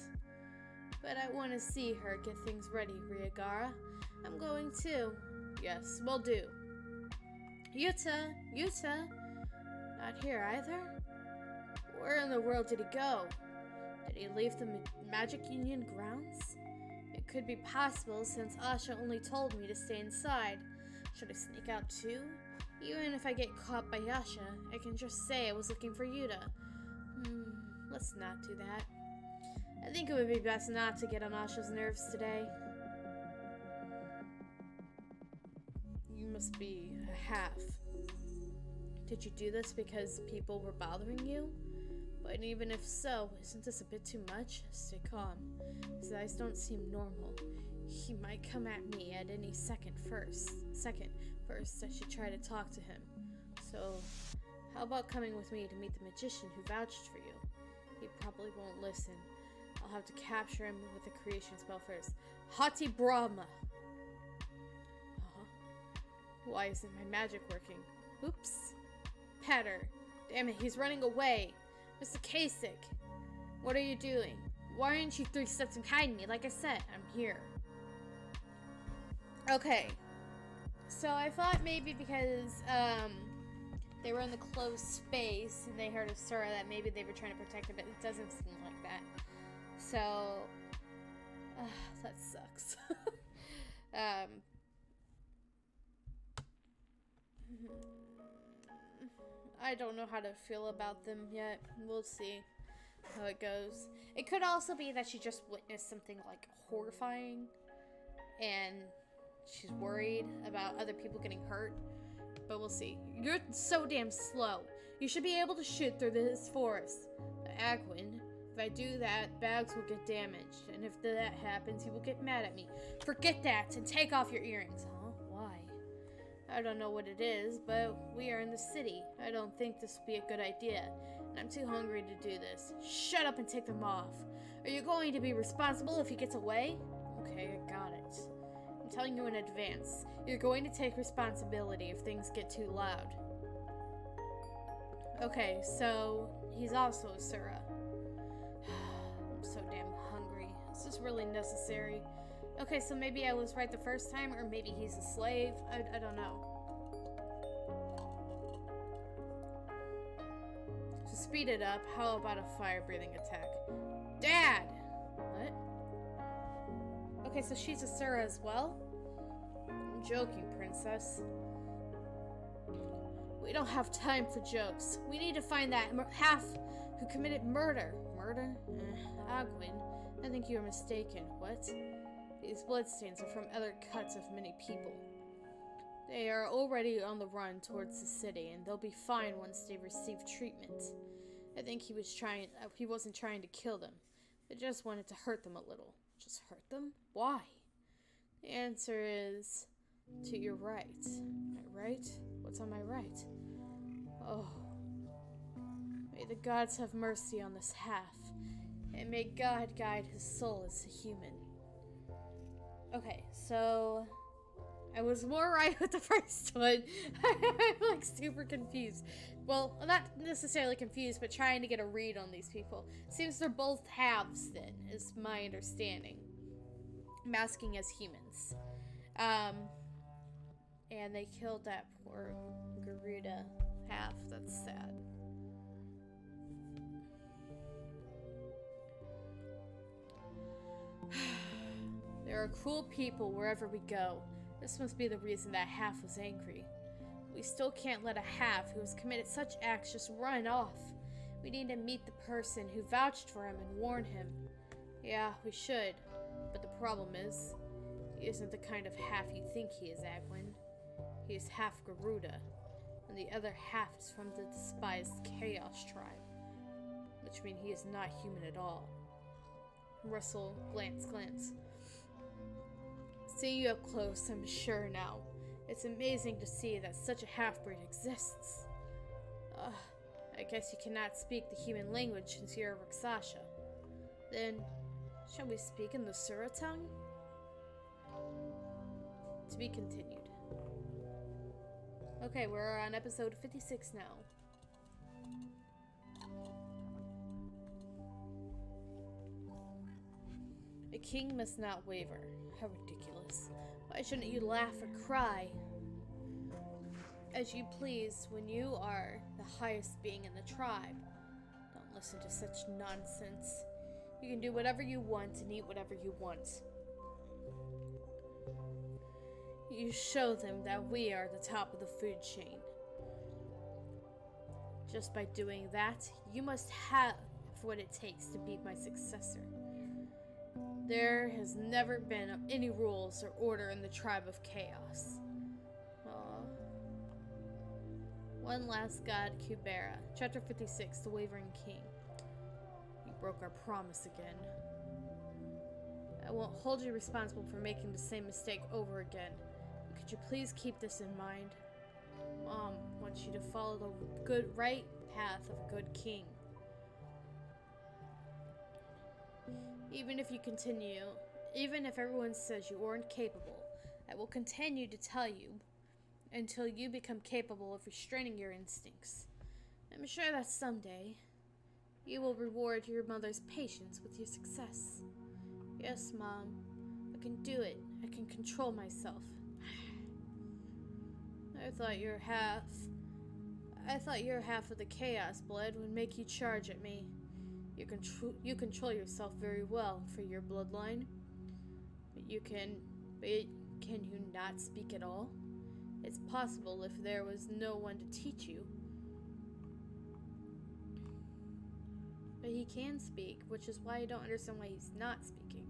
But I want to see her get things ready, Ryagara. I'm going too. Yes, will do. Yuta! Not here either? Where in the world did he go? Did he leave the Magic Union grounds? It could be possible since Asha only told me to stay inside. Should I sneak out too? Even if I get caught by Asha, I can just say I was looking for Yuta. Let's not do that. I think it would be best not to get on Asha's nerves today. You must be a half. Did you do this because people were bothering you? But even if so, isn't this a bit too much? Stay calm. His eyes don't seem normal. He might come at me at any second. First, I should try to talk to him. So, how about coming with me to meet the magician who vouched for you? He probably won't listen. I'll have to capture him with the creation spell first. Hati Brahma! Why isn't my magic working? Oops. Patter. Damn it, he's running away. Mr. Kasich, what are you doing? Why aren't you 3 steps behind me? Like I said, I'm here. Okay. So I thought maybe because they were in the closed space and they heard of Sura that maybe they were trying to protect her, but it doesn't seem like that. So that sucks. I don't know how to feel about them yet. We'll see how it goes. It could also be that she just witnessed something like horrifying and she's worried about other people getting hurt. But we'll see. You're so damn slow. You should be able to shoot through this forest. Agwin, if I do that, bags will get damaged. And if that happens, he will get mad at me. Forget that and take off your earrings. Huh? Why? I don't know what it is, but we are in the city. I don't think this will be a good idea, and I'm too hungry to do this. Shut up and take them off. Are you going to be responsible if he gets away? Okay, I got it. I'm telling you in advance. You're going to take responsibility if things get too loud. Okay, so he's also a Sura. I'm so damn hungry. Is this really necessary? Okay, so maybe I was right the first time, or maybe he's a slave. I don't know. To speed it up, how about a fire-breathing attack? Dad! What? Okay, so she's a Sura as well? I'm joking, princess. We don't have time for jokes. We need to find that half who committed murder. Murder? Agwin, I think you're mistaken. What? These bloodstains are from other cuts of many people. They are already on the run towards the city, and they'll be fine once they receive treatment. I think he wasn't trying to kill them, but just wanted to hurt them a little. Just hurt them? Why? The answer is to your right. My right? What's on my right? Oh. May the gods have mercy on this half, and may God guide his soul as a human. Okay, so I was more right with the first one. I'm like super confused. Well, I'm not necessarily confused, but trying to get a read on these people. Seems they're both halves then, is my understanding. Masking as humans. And they killed that poor Garuda half. That's sad. There are cruel people wherever we go. This must be the reason that half was angry. We still can't let a half who has committed such acts just run off. We need to meet the person who vouched for him and warn him. Yeah, we should. But the problem is, He isn't the kind of half you think he is, Agwin. He is half Garuda, and the other half is from the despised Chaos tribe, which means he is not human at all. Russell, glance. Seeing you up close, I'm sure now. It's amazing to see that such a half-breed exists. I guess you cannot speak the human language since you're a Rakshasa. Then, shall we speak in the Sura tongue? To be continued. Okay, we're on episode 56 now. A king must not waver. How ridiculous. Why shouldn't you laugh or cry? As you please when you are the highest being in the tribe. Don't listen to such nonsense. You can do whatever you want and eat whatever you want. You show them that we are the top of the food chain. Just by doing that, you must have what it takes to be my successor. There has never been any rules or order in the tribe of Chaos. One last god, Kubera. Chapter 56, The Wavering King. You broke our promise again. I won't hold you responsible for making the same mistake over again. But could you please keep this in mind? Mom wants you to follow the right path of a good king. Even if everyone says you aren't capable, I will continue to tell you until you become capable of restraining your instincts. I'm sure that someday you will reward your mother's patience with your success. Yes, Mom, I can do it. I can control myself. I thought your half of the Chaos blood would make you charge at me. You control yourself very well for your bloodline. But can you not speak at all? It's possible if there was no one to teach you. But he can speak, which is why I don't understand why he's not speaking.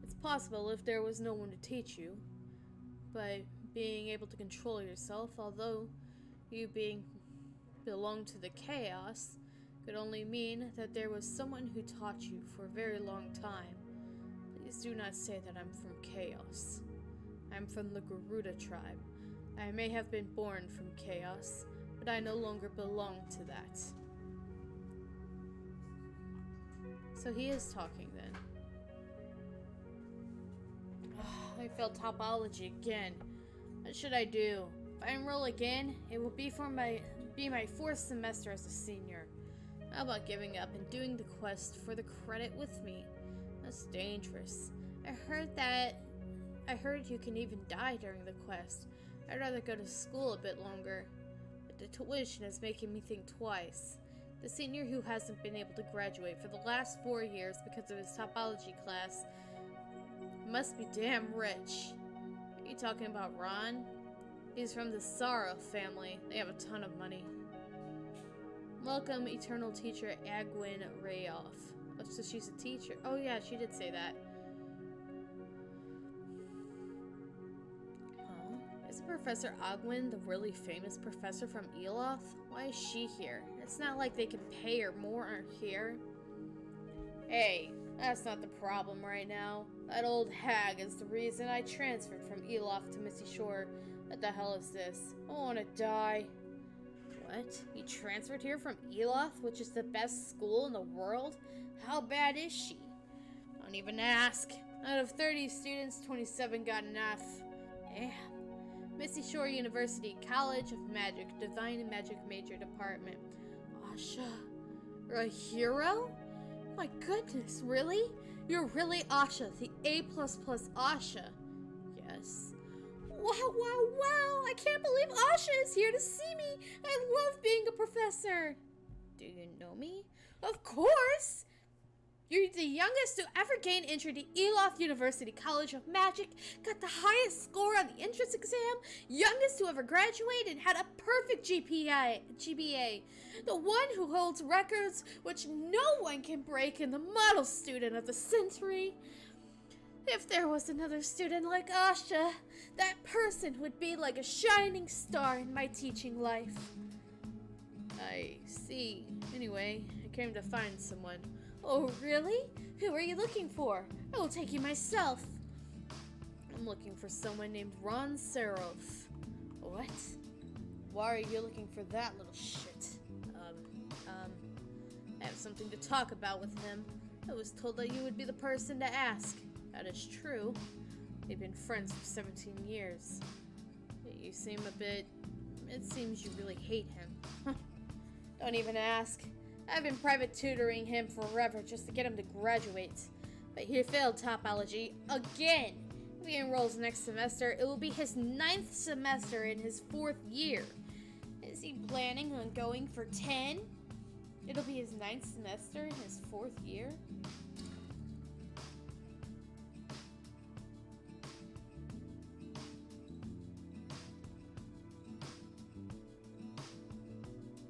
It's possible if there was no one to teach you. But being able to control yourself, although you belong to the Chaos, could only mean that there was someone who taught you for a very long time. Please do not say that I'm from Chaos. I'm from the Garuda tribe. I may have been born from Chaos, but I no longer belong to that. So he is talking then. I failed topology again. What should I do? If I enroll again, it will be my fourth semester as a senior. How about giving up and doing the quest for the credit with me? That's dangerous. I heard you can even die during the quest. I'd rather go to school a bit longer. But the tuition is making me think twice. The senior who hasn't been able to graduate for the last 4 years because of his topology class must be damn rich. Are you talking about Ron? He's from the Sara family. They have a ton of money. Welcome, Eternal Teacher Agwin Rayoff. Oh, so she's a teacher. Oh yeah, she did say that. Oh, is Professor Agwin the really famous professor from Eloth? Why is she here? It's not like they can pay her more here. Hey, that's not the problem right now. That old hag is the reason I transferred from Eloth to Misty Shore. What the hell is this? I wanna die. What? You transferred here from Eloth, which is the best school in the world? How bad is she? Don't even ask. Out of 30 students, 27 got an F. Damn. Misty Shore University, College of Magic, Divine and Magic Major Department. Asha, you're a hero? My goodness, really? You're really Asha, the A++ Asha. Yes. Wow, wow, wow! I can't believe Asha is here to see me! I love being a professor! Do you know me? Of course! You're the youngest to ever gain entry to Eloth University College of Magic, got the highest score on the entrance exam, youngest to ever graduate, and had a perfect GPA. The one who holds records which no one can break, and the model student of the century. If there was another student like Asha, that person would be like a shining star in my teaching life. I see. Anyway, I came to find someone. Oh, really? Who are you looking for? I will take you myself. I'm looking for someone named Ron Seraph. What? Why are you looking for that little shit? I have something to talk about with him. I was told that you would be the person to ask. That is true. We've been friends for 17 years. You seem a bit... It seems you really hate him. Don't even ask. I've been private tutoring him forever just to get him to graduate. But he failed topology again. If he enrolls next semester, it will be his 9th semester in his 4th year. Is he planning on going for 10? It'll be his 9th semester in his 4th year?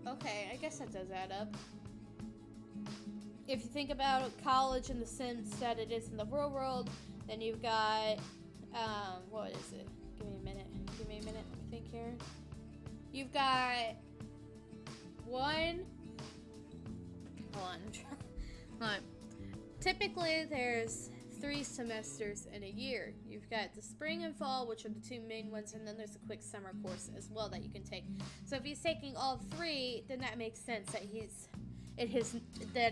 Okay, I guess that does add up. If you think about college in the sense that it is in the real world, then you've got, what is it? Give me a minute. Let me think here. You've got one, hold on. Typically, there's 3 semesters in a year. You've got the spring and fall, which are the 2 main ones, and then there's a quick summer course as well that you can take. So if he's taking all 3, then that makes sense that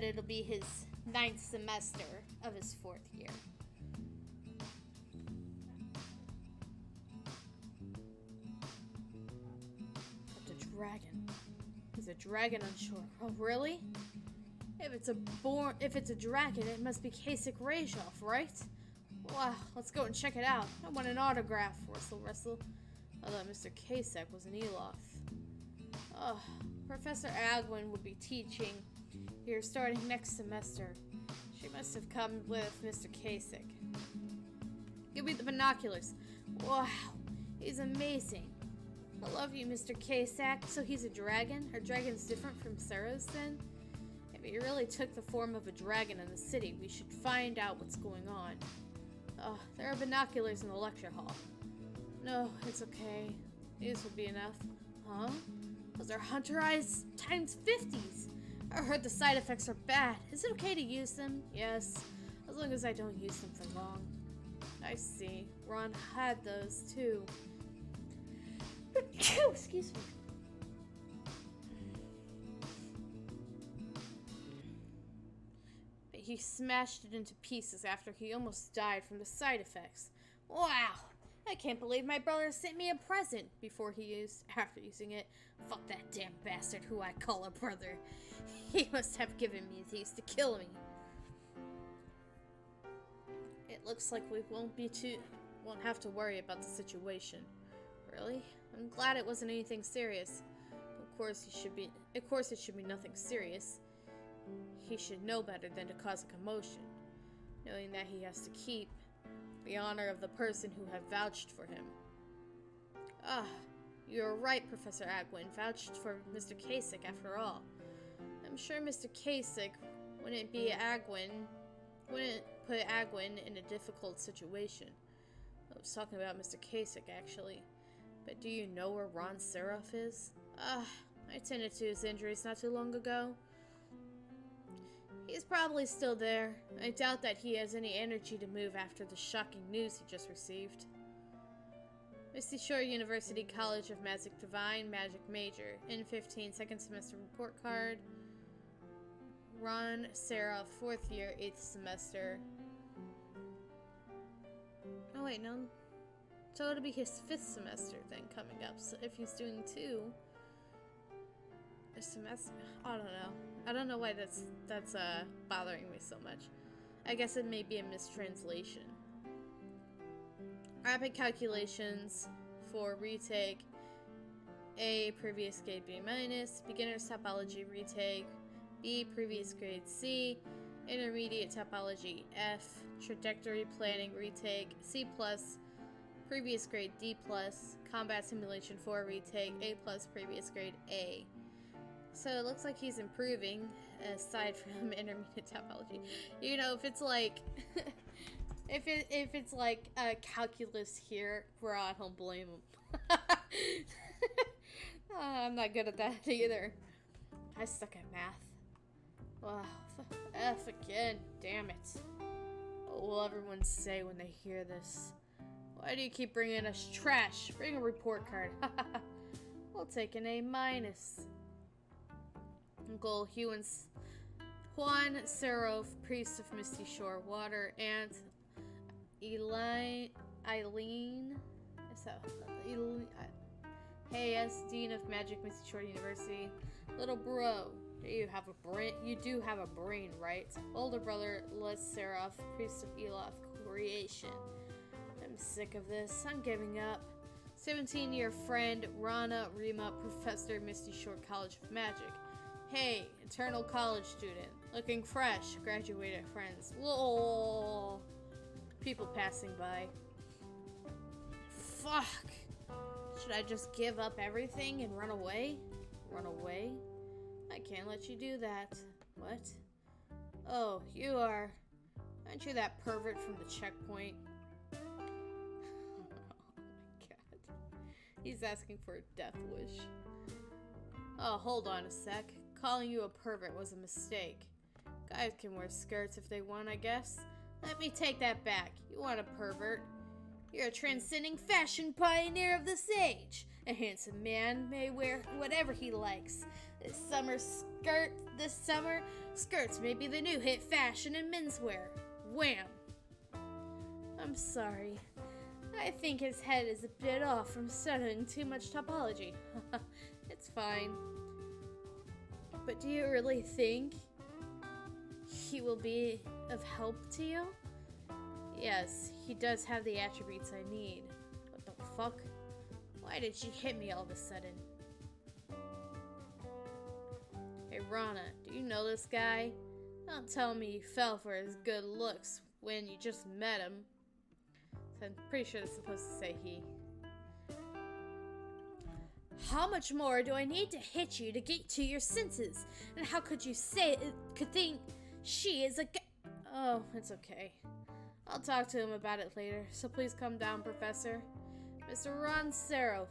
it'll be his 9th semester of his 4th year. But the dragon. There's a dragon on shore. Oh, really? If it's a dragon, it must be Kasich Rajov, right? Wow, let's go and check it out. I want an autograph, Rustle. I thought Mr. Kasich was an Eloth. Oh, Professor Agwin will be teaching here starting next semester. She must have come with Mr. Kasich. Give me the binoculars. Wow, he's amazing. I love you, Mr. Kasich. So he's a dragon? Are dragons different from Saros then? If he really took the form of a dragon in the city, we should find out what's going on. Oh, there are binoculars in the lecture hall. No, it's okay. These will be enough. Huh? Those are hunter eyes times 50s. I heard the side effects are bad. Is it okay to use them? Yes, as long as I don't use them for long. I see. Ron had those too. Excuse me. But he smashed it into pieces after he almost died from the side effects. Wow! I can't believe my brother sent me a present after using it. Fuck that damn bastard who I call a brother. He must have given me these to kill me. It looks like we won't have to worry about the situation. Really? I'm glad it wasn't anything serious. Of course it should be nothing serious. He should know better than to cause a commotion, knowing that he has to keep the honor of the person who had vouched for him. Ah, you're right, Professor Agwin vouched for Mr. Kasich after all. I'm sure Mr. Kasich wouldn't put Agwin in a difficult situation. I was talking about Mr. Kasich, actually. But do you know where Ron Seraph is? I tended to his injuries not too long ago. He's probably still there. I doubt that he has any energy to move after the shocking news he just received. Misty Shore University College of Magic Divine, Magic Major. N15, 2nd semester report card. Ron Seraph, 4th year, 8th semester. Oh wait, no. So it'll be his 5th semester then coming up. So if he's doing 2 a semester, I don't know. I don't know why that's bothering me so much. I guess it may be a mistranslation. Rapid calculations for retake. A, previous grade B-, beginner's topology retake. B, previous grade C. Intermediate topology, F. Trajectory planning, retake, C+. Previous grade, D+. Combat simulation 4, retake, A+. Previous grade, A. So it looks like he's improving, aside from intermediate topology. You know, if it's like... if it's like calculus here, bro, I don't blame him. I'm not good at that either. I suck at math. Wow, F again, damn it. What will everyone say when they hear this? Why do you keep bringing us trash? Bring a report card. We'll take an A-. Uncle Juan Serov, priest of Misty Shore Water, Aunt Eileen, Hayes, Dean of Magic, Misty Shore University. Little bro, you do have a brain, right? Older brother, Les Seraph, priest of Eloth Creation. I'm sick of this. I'm giving up. 17-year friend, Rana Rima, professor, Misty Shore College of Magic. Hey, eternal college student. Looking fresh. Graduated friends. Whoa. People passing by. Fuck. Should I just give up everything and run away? Run away? I can't let you do that. What? Oh, you are. Aren't you that pervert from the checkpoint? Oh my god. He's asking for a death wish. Oh, hold on a sec. Calling you a pervert was a mistake. Guys can wear skirts if they want, I guess. Let me take that back. You want a pervert? You're a transcending fashion pioneer of this age. A handsome man may wear whatever he likes. This summer, skirts may be the new hit fashion in menswear. Wham! I'm sorry. I think his head is a bit off from studying too much topology. It's fine. But do you really think he will be of help to you? Yes, he does have the attributes I need. What the fuck? Why did she hit me all of a sudden? Hey Rana, do you know this guy? Don't tell me you fell for his good looks when you just met him. So I'm pretty sure it's supposed to say he. How much more do I need to hit you to get to your senses? And how could you think she is a Oh, it's okay. I'll talk to him about it later, so please come down, Professor. Mr. Ron Seraph,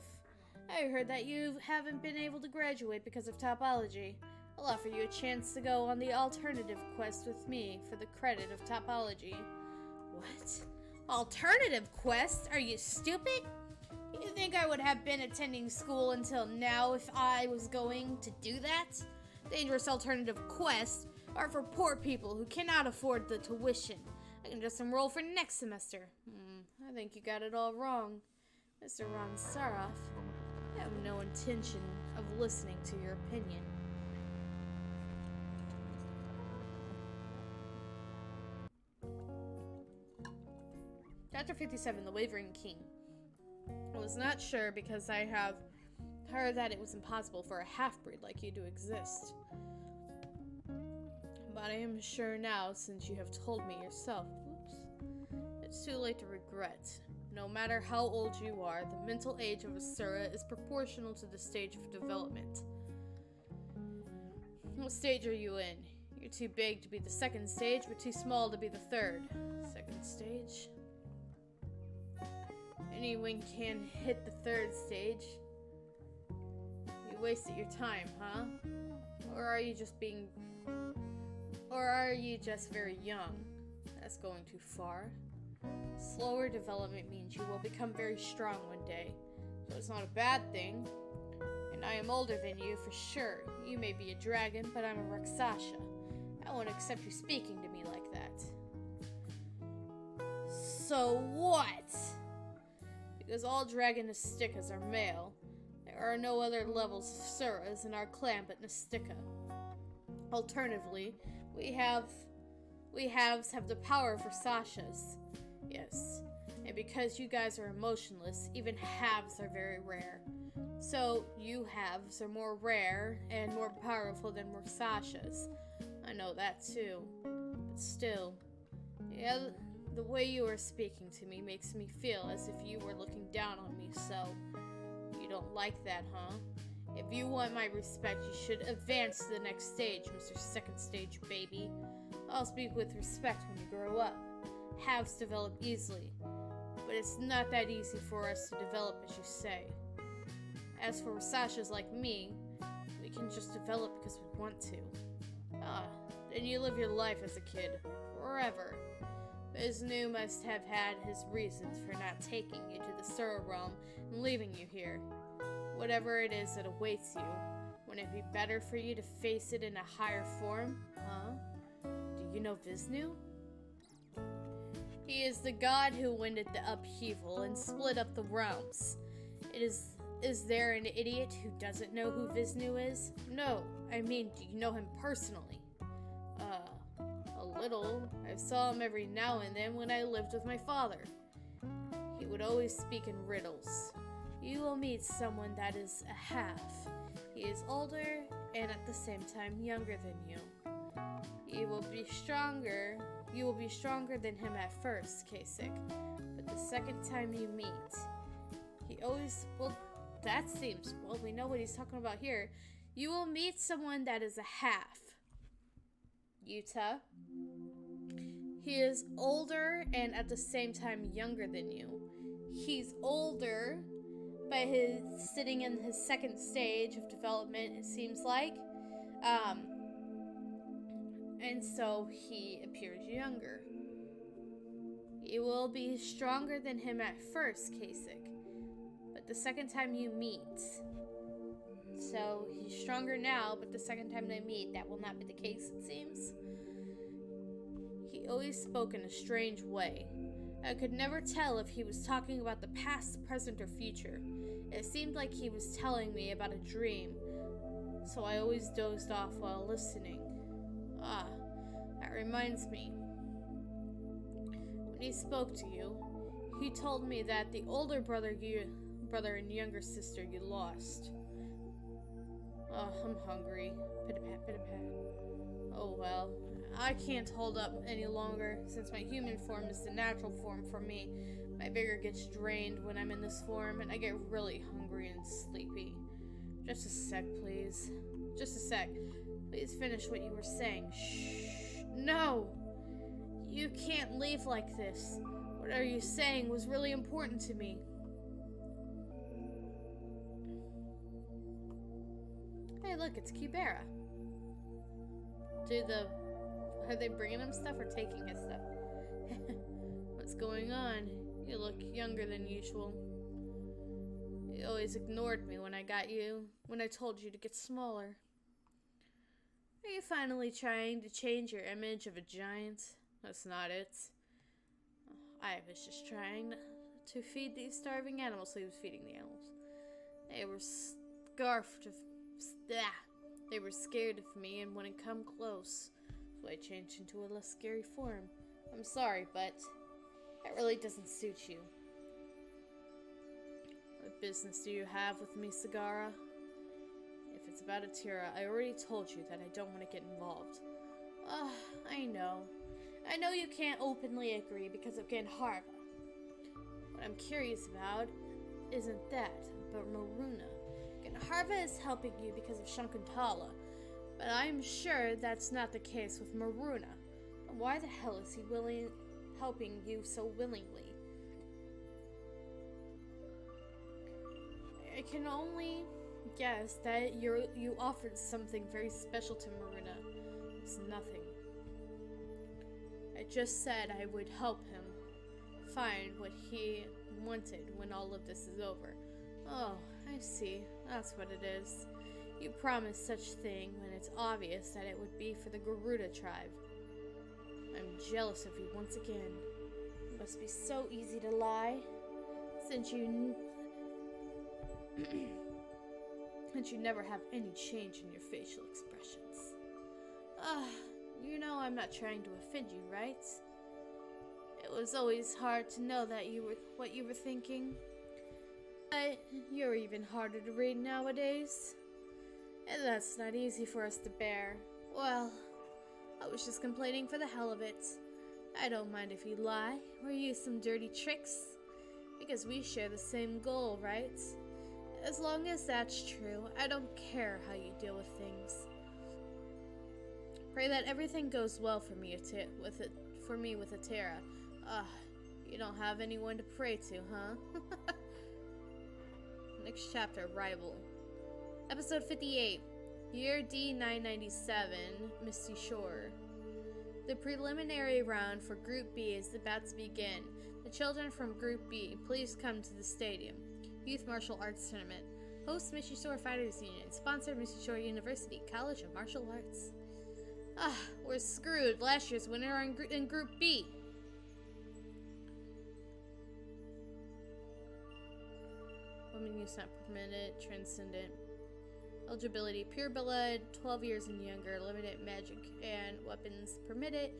I heard that you haven't been able to graduate because of topology. I'll offer you a chance to go on the alternative quest with me for the credit of topology. What? Alternative quest? Are you stupid? You think I would have been attending school until now if I was going to do that? Dangerous alternative quests are for poor people who cannot afford the tuition. I can just enroll for next semester. I think you got it all wrong. Mr. Ron Seraph, I have no intention of listening to your opinion. Chapter 57, The Wavering King. I was not sure because I have heard that it was impossible for a half-breed like you to exist. But I am sure now since you have told me yourself. Oops. It's too late to regret. No matter how old you are, the mental age of Asura is proportional to the stage of development. What stage are you in? You're too big to be the second stage, but too small to be the third. Second stage? Anyone can hit the third stage. You wasted your time, huh? Or are you just very young? That's going too far. Slower development means you will become very strong one day. So it's not a bad thing. And I am older than you for sure. You may be a dragon, but I'm a Rakshasa. I won't accept you speaking to me like that. So what? Because all dragon Nastikas are male, there are no other levels of Suras in our clan but Nastika. Alternatively, we halves have the power for Sashas. Yes, and because you guys are emotionless, even halves are very rare. So, you halves are more rare and more powerful than Sashas. I know that too. But still, yeah, the way you are speaking to me makes me feel as if you were looking down on me, so you don't like that, huh? If you want my respect, you should advance to the next stage, Mr. Second Stage Baby. I'll speak with respect when you grow up. Halves develop easily, but it's not that easy for us to develop, as you say. As for Sasha's like me, we can just develop because we want to. Then you live your life as a kid, forever. Vishnu must have had his reasons for not taking you to the Sura realm and leaving you here. Whatever it is that awaits you, wouldn't it be better for you to face it in a higher form? Huh? Do you know Vishnu? He is the god who winded the upheaval and split up the realms. Is there an idiot who doesn't know who Vishnu is? No, I mean, do you know him personally? A little. I saw him every now and then when I lived with my father. He would always speak in riddles. You will meet someone that is a half. He is older and at the same time younger than you. You will be stronger than him at first, Kasich. But the second time you meet, we know what he's talking about here. You will meet someone that is a half. Yuta. He is older and at the same time younger than you. He's older, but he's sitting in his second stage of development, it seems like. And so he appears younger. You will be stronger than him at first, Kasich. But the second time you meet. So he's stronger now, but the second time they meet, that will not be the case, it seems. He always spoke in a strange way. I could never tell if he was talking about the past, present, or future. It seemed like he was telling me about a dream, so I always dozed off while listening. That reminds me. When he spoke to you, he told me that the older brother and younger sister you lost. I'm hungry. Pit-a-pat, pit-a-pat. Oh well, I can't hold up any longer since my human form is the natural form for me. My vigor gets drained when I'm in this form, and I get really hungry and sleepy. Just a sec, please. Just a sec. Please finish what you were saying. Shh. No! You can't leave like this. What are you saying was really important to me. Hey, look, it's Kubera. Are they bringing him stuff or taking his stuff? What's going on? You look younger than usual. You always ignored me when I told you to get smaller. Are you finally trying to change your image of a giant? That's not it. I was just trying to feed these starving animals. So he was feeding the animals. They were They were scared of me and wouldn't come close. So I changed into a less scary form. I'm sorry, but that really doesn't suit you. What business do you have with me, Sagara? If it's about Atira, I already told you that I don't want to get involved. I know. I know you can't openly agree because of Gandharva. What I'm curious about isn't that, but Maruna. Gandharva is helping you because of Shakuntala, but I'm sure that's not the case with Maruna. Why the hell is he helping you so willingly? I can only guess that you offered something very special to Maruna. It's nothing. I just said I would help him find what he wanted when all of this is over. Oh, I see. That's what it is. You promised such thing when it's obvious that it would be for the Garuda tribe. I'm jealous of you once again. It must be so easy to lie, since you never have any change in your facial expressions. You know I'm not trying to offend you, right? It was always hard to know that what you were thinking. But you're even harder to read nowadays. And that's not easy for us to bear. Well, I was just complaining for the hell of it. I don't mind if you lie or use some dirty tricks, because we share the same goal, right? As long as that's true, I don't care how you deal with things. Pray that everything goes well for me with Atera. You don't have anyone to pray to, huh? Next chapter, Rival. Episode 58. Year D997, Misty Shore. The preliminary round for Group B is about to begin. The children from Group B, please come to the stadium. Youth Martial Arts Tournament. Host Misty Shore Fighters Union. Sponsor Misty Shore University College of Martial Arts. We're screwed. Last year's winner are in Group B. Women use not permitted. Transcendent. Eligibility: pure blood, 12 years and younger, limited magic and weapons permitted.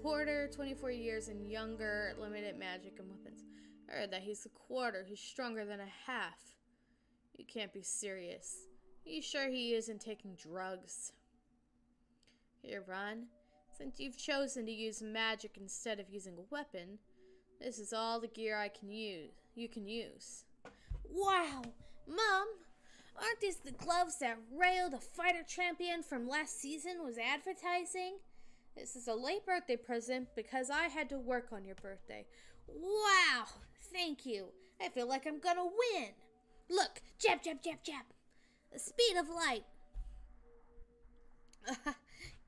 Quarter, 24 years and younger, limited magic and weapons. I heard that he's a quarter. He's stronger than a half. You can't be serious. Are you sure he isn't taking drugs? Here, Ron. Since you've chosen to use magic instead of using a weapon, this is all the gear you can use. Wow! Mom! Aren't these the gloves that Rayo, the fighter champion from last season, was advertising? This is a late birthday present because I had to work on your birthday. Wow! Thank you. I feel like I'm gonna win. Look! Jab, jab, jab, jab. The speed of light.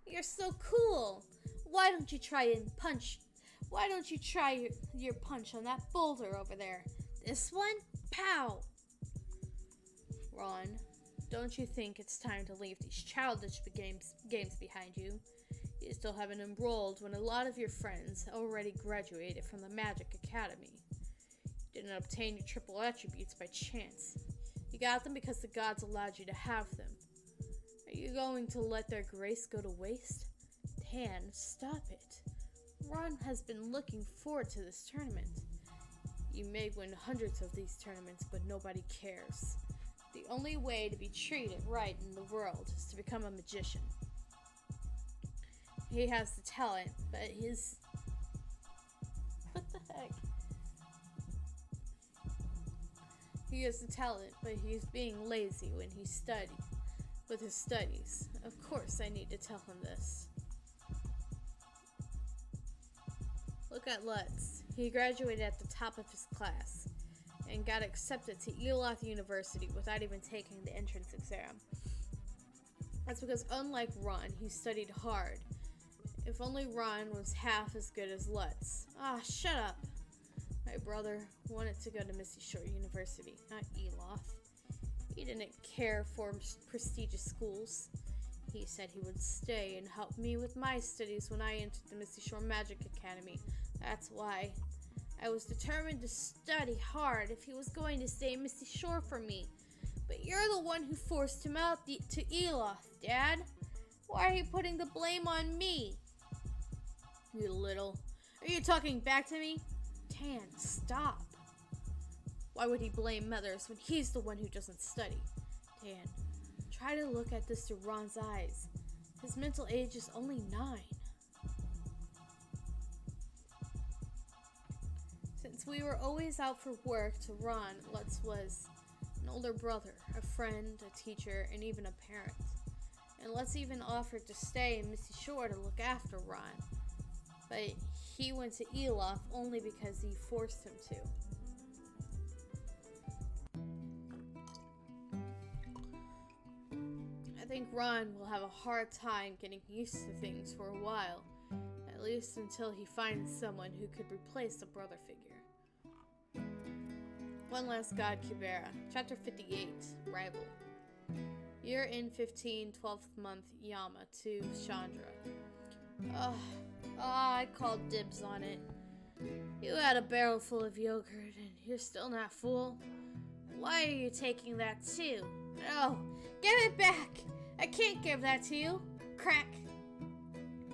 You're so cool. Why don't you try and punch? Why don't you try your punch on that boulder over there? This one? Pow! Ron, don't you think it's time to leave these childish games behind you? You still haven't enrolled when a lot of your friends already graduated from the Magic Academy. You didn't obtain your triple attributes by chance. You got them because the gods allowed you to have them. Are you going to let their grace go to waste? Tan, stop it. Ron has been looking forward to this tournament. You may win hundreds of these tournaments, but nobody cares. The only way to be treated right in the world is to become a magician. He has the talent, but his... What the heck? He has the talent, but he's being lazy when he with his studies. Of course I need to tell him this. Look at Lutz. He graduated at the top of his class and got accepted to Eloth University without even taking the entrance exam. That's because, unlike Ron, he studied hard. If only Ron was half as good as Lutz. Shut up. My brother wanted to go to Misty Shore University, not Eloth. He didn't care for prestigious schools. He said he would stay and help me with my studies when I entered the Misty Shore Magic Academy. That's why I was determined to study hard if he was going to stay in Misty Shore for me. But you're the one who forced him out to Eloth, Dad. Why are you putting the blame on me? You little... Are you talking back to me? Tan, stop. Why would he blame others when he's the one who doesn't study? Tan, try to look at this through Ron's eyes. His mental age is only 9. Since we were always out for work, to Ron, Lutz was an older brother, a friend, a teacher, and even a parent. And Lutz even offered to stay in Misty Shore to look after Ron. But he went to Eloth only because he forced him to. I think Ron will have a hard time getting used to things for a while, at least until he finds someone who could replace a brother figure. One Last God, Kubera. Chapter 58, Rival. Year in 15, 12th month, Yama, to Chandra. I called dibs on it. You had a barrel full of yogurt and you're still not full. Why are you taking that too? No, give it back! I can't give that to you. Crack.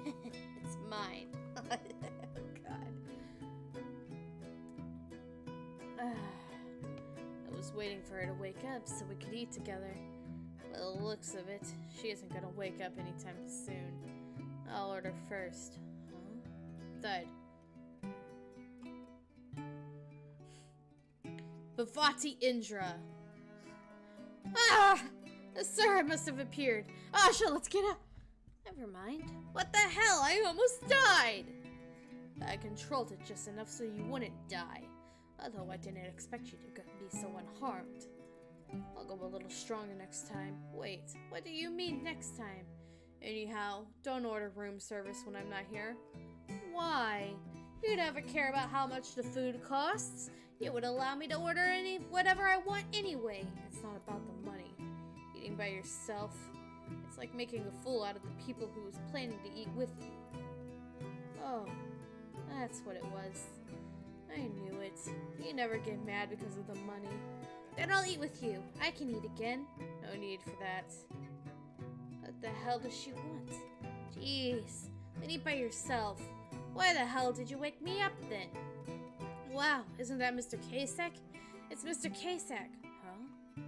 It's mine. Oh, God. I was waiting for her to wake up so we could eat together. By the looks of it, she isn't gonna wake up anytime soon. I'll order first. Huh? Thud. Bhavati Indra. Ah! The Sara must have appeared. Asha, let's get up. Never mind. What the hell? I almost died! I controlled it just enough so you wouldn't die. Although I didn't expect you to be so unharmed. I'll go a little stronger next time. Wait, what do you mean next time? Anyhow, don't order room service when I'm not here. Why? You never care about how much the food costs. You would allow me to order whatever I want anyway. It's not about the money. Eating by yourself, it's like making a fool out of the people who was planning to eat with you. Oh, that's what it was. I knew it. You never get mad because of the money. Then I'll eat with you. I can eat again. No need for that. What the hell does she want? Jeez. Then eat by yourself. Why the hell did you wake me up then? Wow, isn't that Mr. Kasek? It's Mr. Kasek. Huh?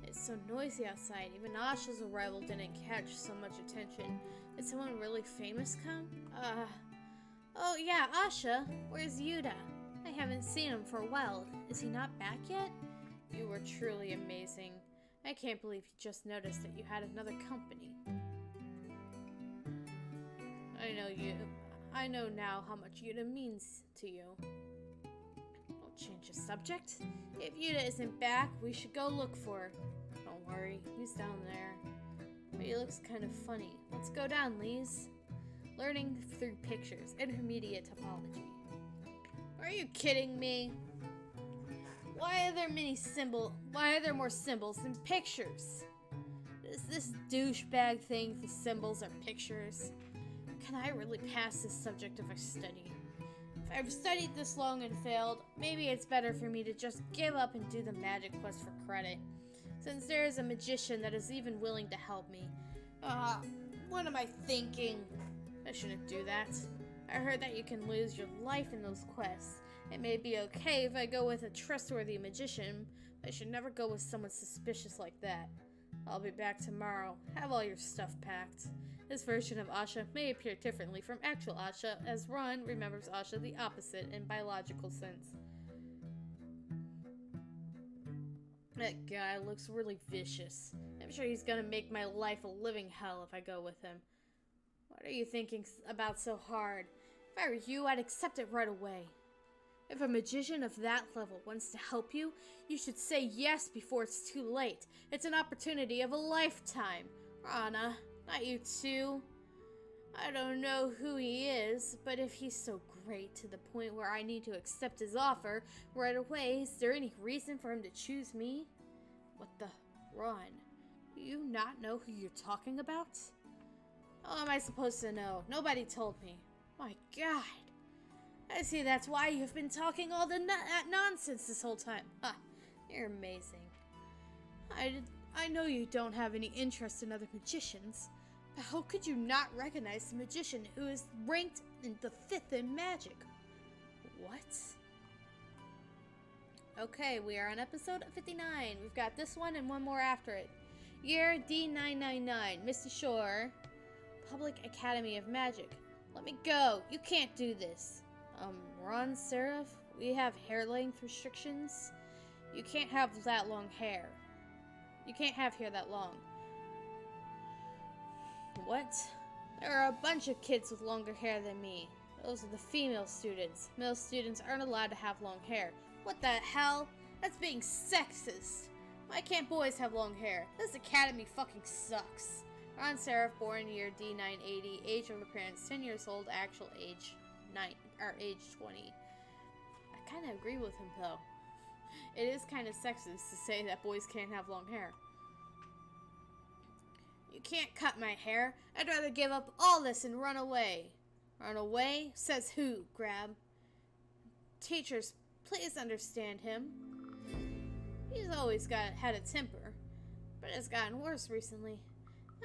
It's so noisy outside. Even Asha's arrival didn't catch so much attention. Did someone really famous come? Oh yeah, Asha. Where's Yuta? I haven't seen him for a while. Is he not back yet? You were truly amazing. I can't believe you just noticed that you had another company. I know now how much Yuta means to you. Don't change the subject. If Yuta isn't back, we should go look for her. Don't worry, he's down there. But he looks kind of funny. Let's go down, Lise. Learning through pictures. Intermediate topology. Are you kidding me? Why are there more symbols than pictures? Is this douchebag thing the symbols are pictures? Can I really pass this subject if I study? If I've studied this long and failed, maybe it's better for me to just give up and do the magic quest for credit. Since there is a magician that is even willing to help me. What am I thinking? I shouldn't do that. I heard that you can lose your life in those quests. It may be okay if I go with a trustworthy magician, but I should never go with someone suspicious like that. I'll be back tomorrow. Have all your stuff packed. This version of Asha may appear differently from actual Asha, as Ron remembers Asha the opposite in biological sense. That guy looks really vicious. I'm sure he's gonna make my life a living hell if I go with him. What are you thinking about so hard? If I were you, I'd accept it right away. If a magician of that level wants to help you, you should say yes before it's too late. It's an opportunity of a lifetime. Rana, not you too. I don't know who he is, but if he's so great to the point where I need to accept his offer right away, is there any reason for him to choose me? What the? Ron, do you not know who you're talking about? How am I supposed to know? Nobody told me. My God. I see that's why you've been talking all that nonsense this whole time. You're amazing. I know you don't have any interest in other magicians, but how could you not recognize the magician who is ranked in the 5th in magic? What? Okay, we are on episode 59. We've got this one and one more after it. Year D999, Misty Shore, Public Academy of Magic. Let me go. You can't do this. Ron Seraph, we have hair length restrictions. You can't have that long hair. You can't have hair that long. What? There are a bunch of kids with longer hair than me. Those are the female students. Male students aren't allowed to have long hair. What the hell? That's being sexist. Why can't boys have long hair? This academy fucking sucks. Ron Seraph, born year D980, age of appearance 10 years old, actual age 20. I kind of agree with him though. It is kind of sexist to say that boys can't have long hair. You can't cut my hair. I'd rather give up all this and run away. Run away? Says who, Grab? Teachers, please understand him. He's always had a temper, but it's gotten worse recently.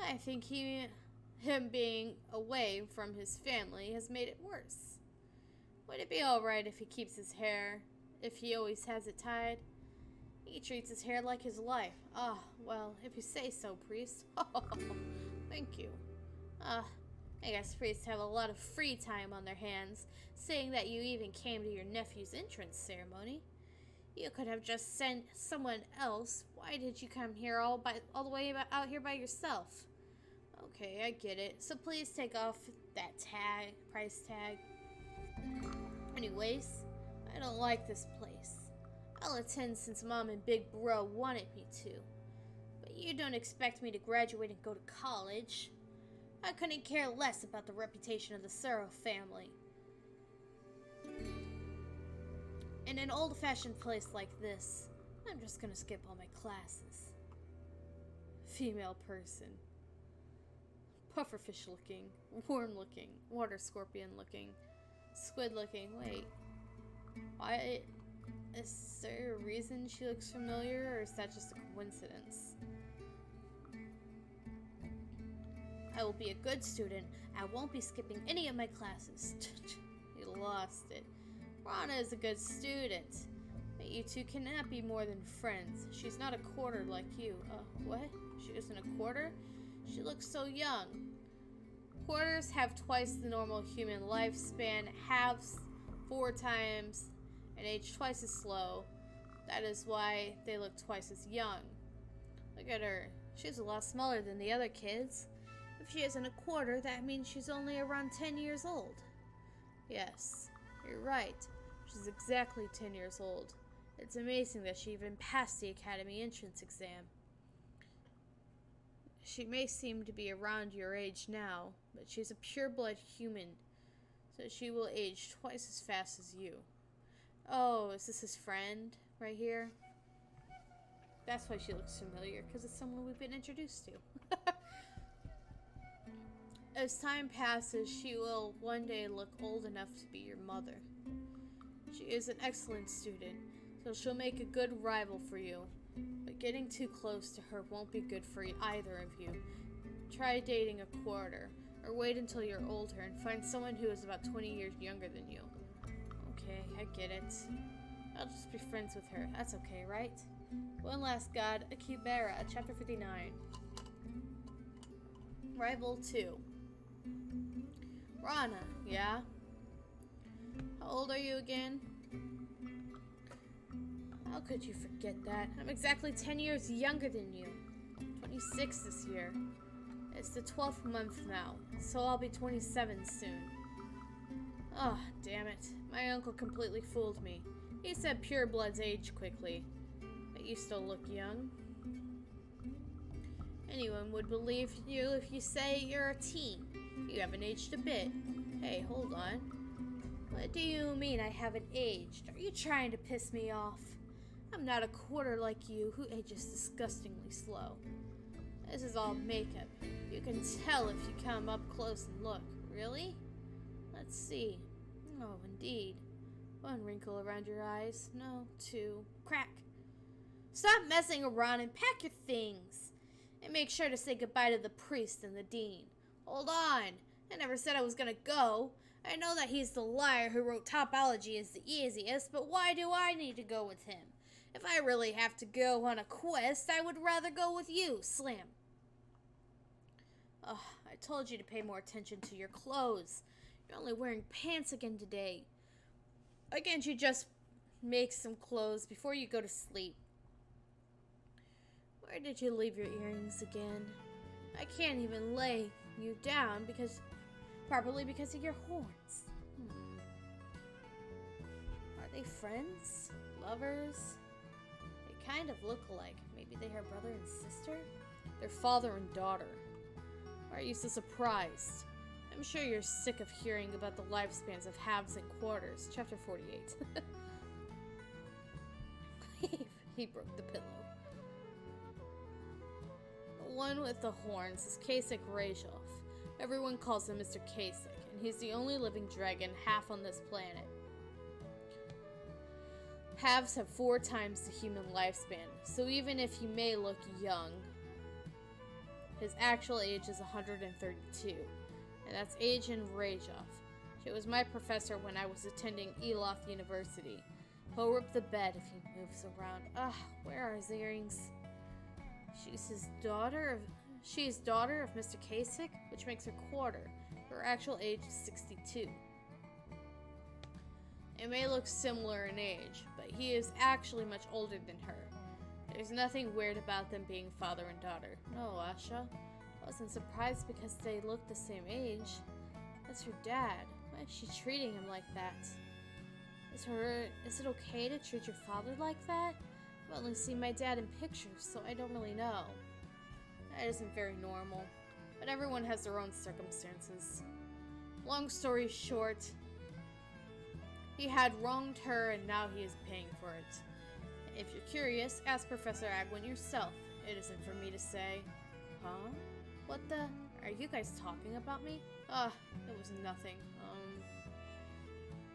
I think him being away from his family has made it worse. Would it be alright if he keeps his hair, if he always has it tied? He treats his hair like his life. Well, if you say so, priest. Thank you. I guess priests have a lot of free time on their hands, saying that you even came to your nephew's entrance ceremony. You could have just sent someone else. Why did you come here all the way out here by yourself? Okay, I get it. So please take off that price tag. Anyways, I don't like this place. I'll attend since Mom and Big Bro wanted me to. But you don't expect me to graduate and go to college. I couldn't care less about the reputation of the Sorrow family. In an old-fashioned place like this, I'm just gonna skip all my classes. Female person. Pufferfish looking, worm looking, water scorpion looking, squid looking. Wait, why? Is there a reason she looks familiar, or is that just a coincidence? I will be a good student. I won't be skipping any of my classes. You lost it. Rana is a good student. But you two cannot be more than friends. She's not a quarter like you. What? She isn't a quarter? She looks so young. Quarters have twice the normal human lifespan, halves 4 times, and age twice as slow. That is why they look twice as young. Look at her. She's a lot smaller than the other kids. If she isn't a quarter, that means she's only around 10 years old. Yes, you're right. She's exactly 10 years old. It's amazing that she even passed the academy entrance exam. She may seem to be around your age now, but she's a pure-blood human, so she will age twice as fast as you. Oh, is this his friend right here? That's why she looks familiar, because it's someone we've been introduced to. As time passes, she will one day look old enough to be your mother. She is an excellent student, so she'll make a good rival for you. But getting too close to her won't be good for either of you. Try dating a quarter, or wait until you're older and find someone who is about 20 years younger than you. Okay, I get it. I'll just be friends with her. That's okay, right? One last god, a Kubera, chapter 59. Rival 2. Rana, yeah? How old are you again? How could you forget that? I'm exactly 10 years younger than you. 26 this year. It's the 12th month now, so I'll be 27 soon. Oh, damn it. My uncle completely fooled me. He said purebloods age quickly. But you still look young. Anyone would believe you if you say you're a teen. You haven't aged a bit. Hey, hold on. What do you mean I haven't aged? Are you trying to piss me off? I'm not a quarter like you who ages disgustingly slow. This is all makeup. You can tell if you come up close and look. Really? Let's see. Oh, indeed. 1 wrinkle around your eyes. No, 2. Crack. Stop messing around and pack your things. And make sure to say goodbye to the priest and the dean. Hold on. I never said I was gonna go. I know that he's the liar who wrote topology is the easiest, but why do I need to go with him? If I really have to go on a quest, I would rather go with you, Slam. Ugh, I told you to pay more attention to your clothes. You're only wearing pants again today. Why can't you just make some clothes before you go to sleep? Where did you leave your earrings again? I can't even lay you down probably because of your horns. Are they friends? Lovers? They kind of look alike. Maybe they are brother and sister? They're father and daughter. Why are you so surprised? I'm sure you're sick of hearing about the lifespans of halves and quarters. Chapter 48. He broke the pillow. The one with the horns is Kasich Rajov. Everyone calls him Mr. Kasich, and he's the only living dragon half on this planet. Halves have 4 times the human lifespan, so even if he may look young, his actual age is 132, and that's Agent Rajov. She was my professor when I was attending Eloth University. He'll rip the bed if he moves around. Where are his earrings? She is daughter of Mr. Kasich, which makes her quarter. Her actual age is 62. It may look similar in age, but he is actually much older than her. There's nothing weird about them being father and daughter. No, Asha. I wasn't surprised because they look the same age. That's your dad. Why is she treating him like that? Is it okay to treat your father like that? I've only seen my dad in pictures, so I don't really know. That isn't very normal, but everyone has their own circumstances. Long story short, he had wronged her and now he is paying for it. If you're curious, ask Professor Agwin yourself. It isn't for me to say. Huh? What the? Are you guys talking about me? It was nothing.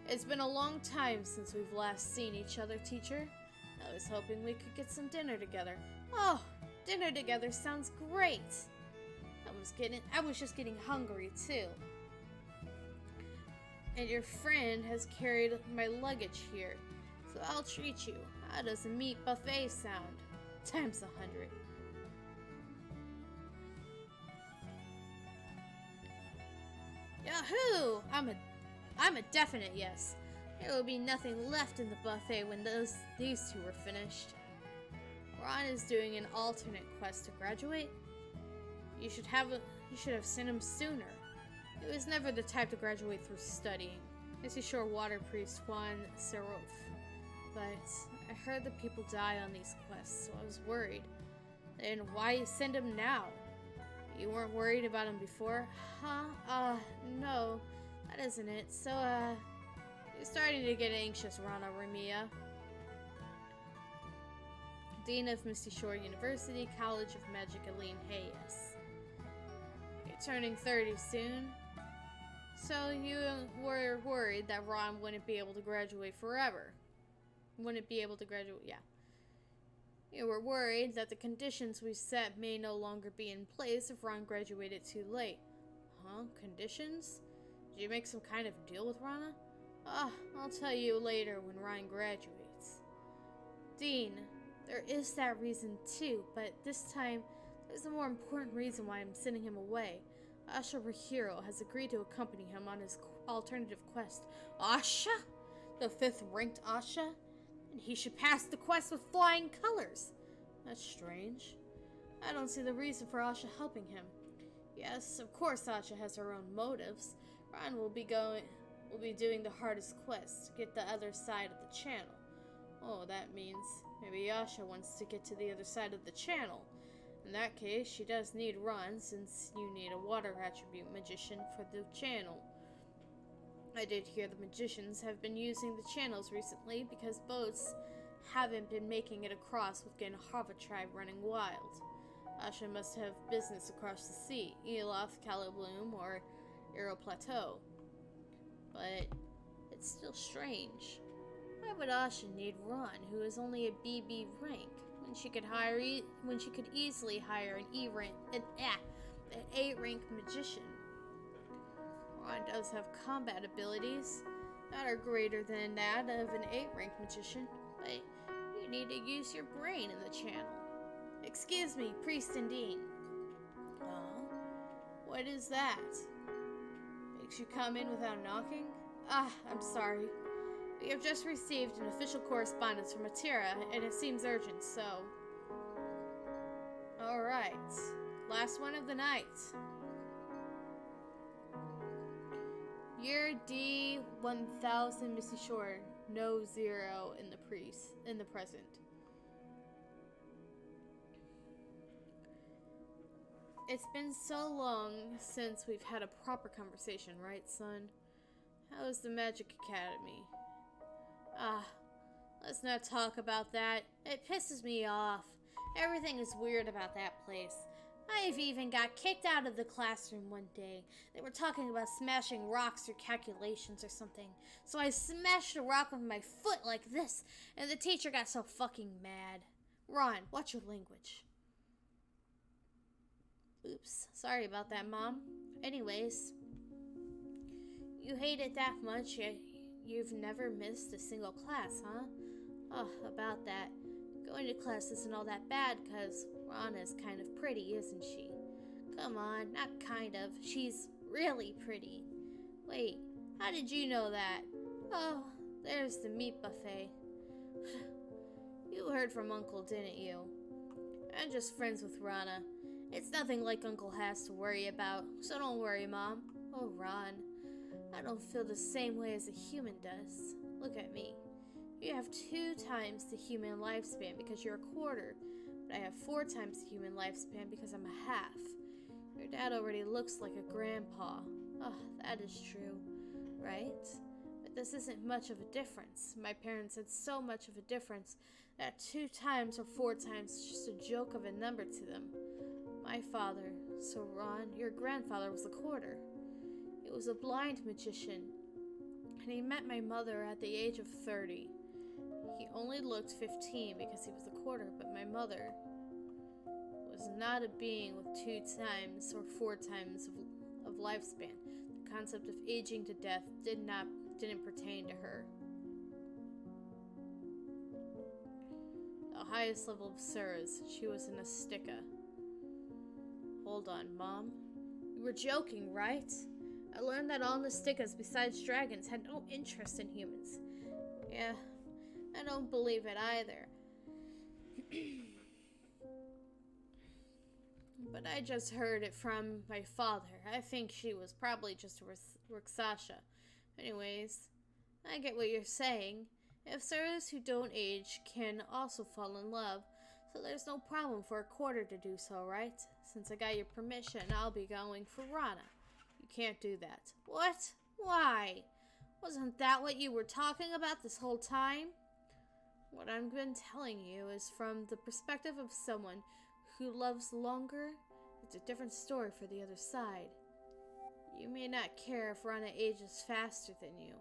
It's been a long time since we've last seen each other, teacher. I was hoping we could get some dinner together. Oh, dinner together sounds great. I was just getting hungry too. And your friend has carried my luggage here, so I'll treat you. How does a meat buffet sound? Times 100. Yahoo! I'm a definite yes. There will be nothing left in the buffet when these two are finished. Ron is doing an alternate quest to graduate. You should have sent him sooner. He was never the type to graduate through studying. Missy Shore Water Priest Juan Serov. But I heard that people die on these quests, so I was worried. Then why send him now? You weren't worried about him before? Huh? No, that isn't it. So, you're starting to get anxious, Rana Ramia. Dean of Misty Shore University, College of Magic, Aline Hayes. You're turning 30 soon. So you were worried that Ron wouldn't be able to graduate forever. Wouldn't be able to graduate, yeah. You were worried that the conditions we set may no longer be in place if Ron graduated too late. Huh? Conditions? Did you make some kind of deal with Rana? I'll tell you later when Ryan graduates. Dean, there is that reason too, but this time there's a more important reason why I'm sending him away. Asha Rahiro has agreed to accompany him on his alternative quest. Asha? The 5th ranked Asha? And he should pass the quest with flying colors. That's strange. I don't see the reason for Asha helping him. Yes, of course Asha has her own motives. Ryan will be doing the hardest quest to get the other side of the channel. Oh, that means maybe Asha wants to get to the other side of the channel. In that case, she does need Ron, since you need a water attribute magician for the channel. I did hear the magicians have been using the channels recently because boats haven't been making it across with Ganhava tribe running wild. Asha must have business across the sea, Eloth, Calibloom, or Aero Plateau. But it's still strange. Why would Asha need Ron, who is only a BB rank, when she could easily hire an A rank magician? Ron does have combat abilities that are greater than that of an 8-rank magician, but you need to use your brain in the channel. Excuse me, Priest and Dean. What is that? Makes you come in without knocking? I'm sorry. We have just received an official correspondence from Atira, and it seems urgent, so... Alright. Last one of the night. Year D1000 Misty Shore, no 0 in the present. It's been so long since we've had a proper conversation, right, son? How is the Magic Academy? Let's not talk about that. It pisses me off. Everything is weird about that place. I've even got kicked out of the classroom one day. They were talking about smashing rocks or calculations or something. So I smashed a rock with my foot like this, and the teacher got so fucking mad. Ron, watch your language. Oops, sorry about that, Mom. Anyways, you hate it that much, you've never missed a single class, huh? About that. Going to class isn't all that bad, cause Rana's kind of pretty, isn't she? Come on, not kind of. She's really pretty. Wait, how did you know that? Oh, there's the meat buffet. You heard from Uncle, didn't you? I'm just friends with Rana. It's nothing like Uncle has to worry about, so don't worry, Mom. Oh, Ron, I don't feel the same way as a human does. Look at me. You have 2 times the human lifespan because you're a quarter, but I have 4 times the human lifespan because I'm a half. Your dad already looks like a grandpa. Oh, that is true, right? But this isn't much of a difference. My parents had so much of a difference that 2 times or 4 times is just a joke of a number to them. My father, so Ron, your grandfather, was a quarter. He was a blind magician, and he met my mother at the age of 30. He only looked 15 because he was a quarter, but my mother was not a being with 2 times or 4 times of lifespan. The concept of aging to death didn't pertain to her. The highest level of Sura's, she was an Astika. Hold on, Mom. You were joking, right? I learned that all Nastikas besides dragons had no interest in humans. Yeah, I don't believe it either. But I just heard it from my father. I think she was probably just a Rixasha. Anyways, I get what you're saying. If Suras who don't age can also fall in love, so there's no problem for a quarter to do so, right? Since I got your permission, I'll be going for Rana. You can't do that. What? Why? Wasn't that what you were talking about this whole time? What I've been telling you is from the perspective of someone who loves longer. It's a different story for the other side. You may not care if Rana ages faster than you,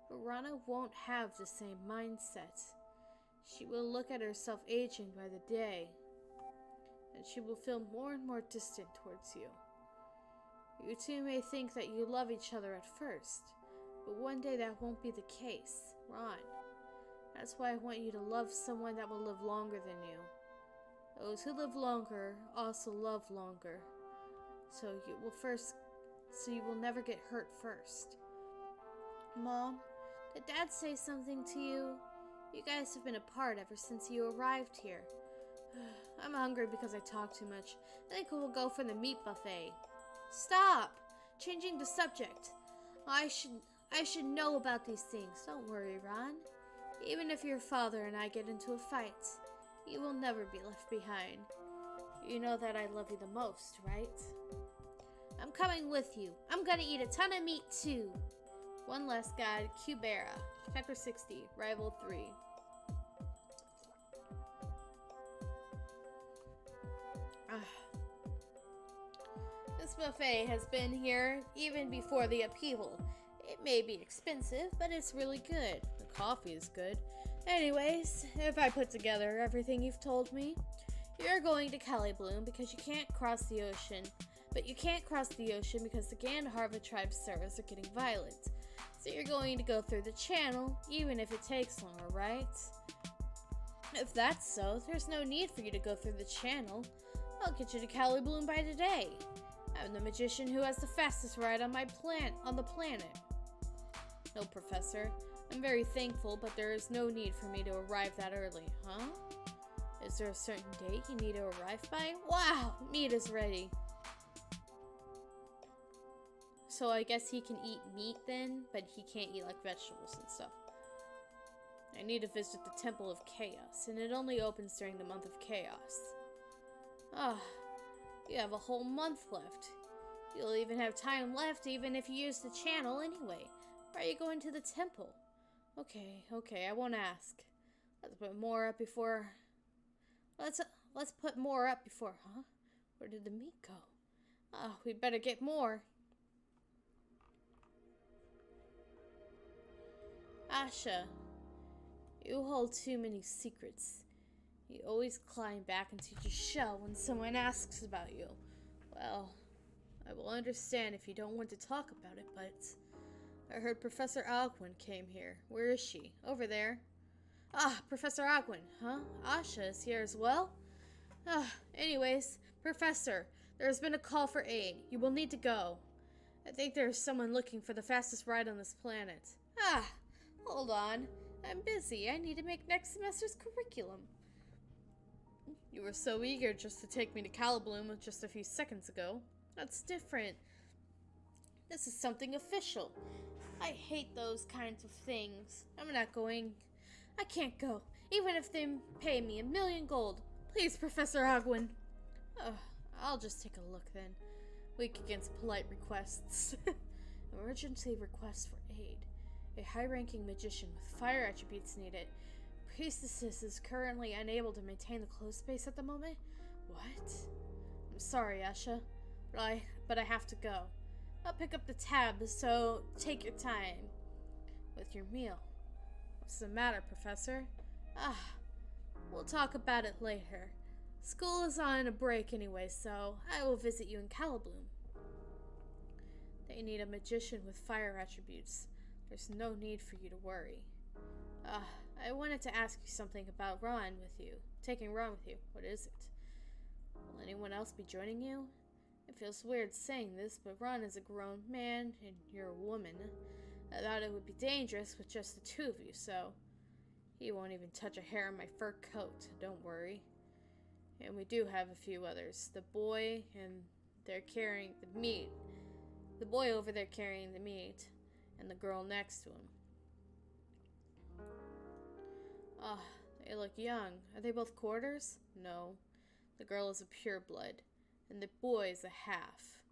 but Rana won't have the same mindset. She will look at herself aging by the day, and she will feel more and more distant towards you. You two may think that you love each other at first, but one day that won't be the case, Ron. That's why I want you to love someone that will live longer than you. Those who live longer also love longer, so you will never get hurt first. Mom, did Dad say something to you? You guys have been apart ever since you arrived here. I'm hungry because I talk too much. I think we'll go for the meat buffet. Stop! Changing the subject. I should know about these things. Don't worry, Ron. Even if your father and I get into a fight, you will never be left behind. You know that I love you the most, right? I'm coming with you. I'm gonna eat a ton of meat too. One last guide, Kubera. Chapter 60, Rival 3. This buffet has been here even before the upheaval. It may be expensive, but it's really good. The coffee is good. Anyways, if I put together everything you've told me, you're going to Calibloom because you can't cross the ocean. But you can't cross the ocean because the Gandharva tribe servers are getting violent. So you're going to go through the channel, even if it takes longer, right? If that's so, there's no need for you to go through the channel. I'll get you to Calibloom by today. I'm the magician who has the fastest ride on the planet. No, Professor. I'm very thankful, but there is no need for me to arrive that early, huh? Is there a certain date you need to arrive by? Wow! Meat is ready. So I guess he can eat meat then, but he can't eat like vegetables and stuff. I need to visit the Temple of Chaos, and it only opens during the month of Chaos. You have a whole month left. You'll even have time left even if you use the channel anyway. Why are you going to the temple? Okay, I won't ask. Let's put more up before... Let's put more up before, huh? Where did the meat go? We better get more. Asha, you hold too many secrets. You always climb back into your shell when someone asks about you. Well, I will understand if you don't want to talk about it, but... I heard Professor Agwin came here. Where is she? Over there. Professor Agwin, huh? Asha is here as well? Anyways, Professor, there has been a call for aid. You will need to go. I think there's someone looking for the fastest ride on this planet. Ah, hold on. I'm busy. I need to make next semester's curriculum. You were so eager just to take me to Calabloom just a few seconds ago. That's different. This is something official. I hate those kinds of things. I'm not going. I can't go, even if they pay me 1,000,000 gold. Please, Professor Agwin. I'll just take a look then. Weak against polite requests. Emergency request for aid. A high-ranking magician with fire attributes needed. Priestess is currently unable to maintain the closed space at the moment. What? I'm sorry, Asha, but I have to go. I'll pick up the tab, so take your time with your meal. What's the matter, Professor? We'll talk about it later. School is on a break anyway, so I will visit you in Calabloom. They need a magician with fire attributes. There's no need for you to worry. I wanted to ask you something about Ron with you. Taking Ron with you. What is it? Will anyone else be joining you? It feels weird saying this, but Ron is a grown man and you're a woman. I thought it would be dangerous with just the two of you, so he won't even touch a hair on my fur coat. Don't worry. And we do have a few others. The boy, and they're carrying the meat. The boy over there carrying the meat, and the girl next to him. They look young. Are they both quarters? No. The girl is a pureblood, and the boy is a half.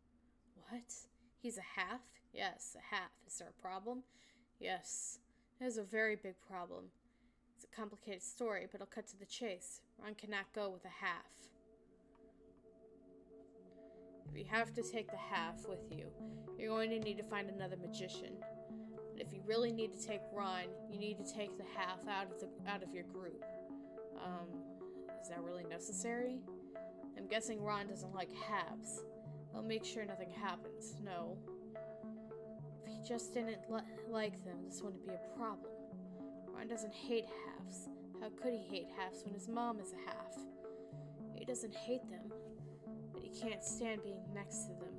What? He's a half? Yes, a half. Is there a problem? Yes. There's a very big problem. It's a complicated story, but I'll cut to the chase. Ron cannot go with a half. If you have to take the half with you, you're going to need to find another magician. But if you really need to take Ron, you need to take the half out of your group. Is that really necessary? I'm guessing Ron doesn't like halves. I'll make sure nothing happens. No. If he just didn't like them, this wouldn't be a problem. Ron doesn't hate halves. How could he hate halves when his mom is a half? He doesn't hate them, but he can't stand being next to them.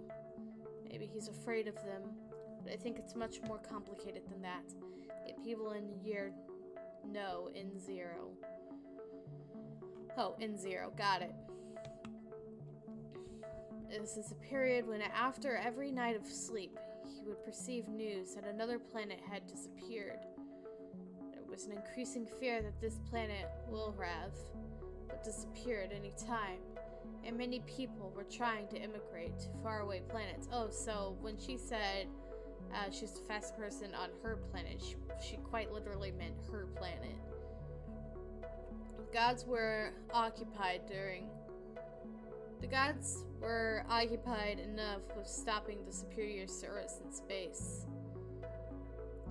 Maybe he's afraid of them, but I think it's much more complicated than that. Get people in year... No, N0. Oh, N0, got it. This is a period when after every night of sleep, he would perceive news that another planet had disappeared. There was an increasing fear that this planet will disappear at any time, and many people were trying to immigrate to faraway planets. Oh, so when she said she's the fastest person on her planet, she quite literally meant her planet. The gods were occupied enough with stopping the superior Suras in space.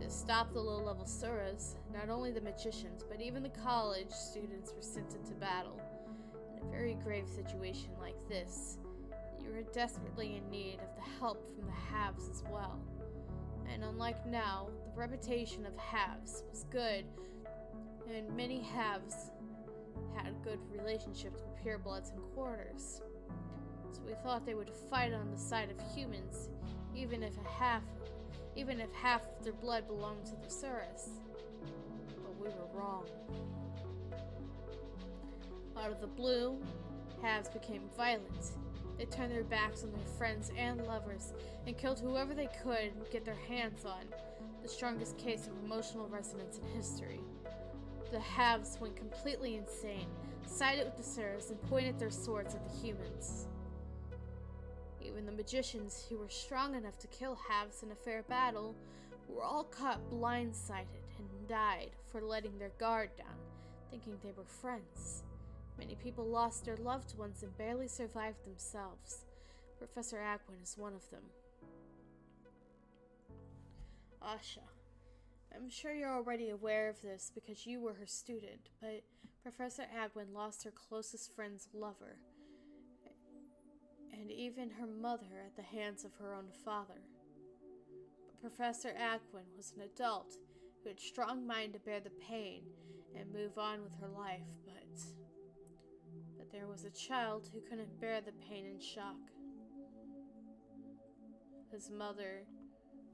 To stop the low-level Suras, not only the magicians, but even the college students were sent into battle. In a very grave situation like this, you were desperately in need of the help from the halves as well. And unlike now, the reputation of halves was good, and many halves had good relationships with purebloods and quarters. So we thought they would fight on the side of humans, even if half of their blood belonged to the Suras. But we were wrong. Out of the blue, halves became violent. They turned their backs on their friends and lovers and killed whoever they could get their hands on, the strongest case of emotional resonance in history. The halves went completely insane, sided with the Suras, and pointed their swords at the humans. Even the magicians who were strong enough to kill halves in a fair battle were all caught blindsided and died for letting their guard down, thinking they were friends. Many people lost their loved ones and barely survived themselves. Professor Agwin is one of them. Asha, I'm sure you're already aware of this because you were her student, but Professor Agwin lost her closest friend's lover, and even her mother at the hands of her own father. But Professor Agwin was an adult who had strong mind to bear the pain and move on with her life, but there was a child who couldn't bear the pain and shock. his mother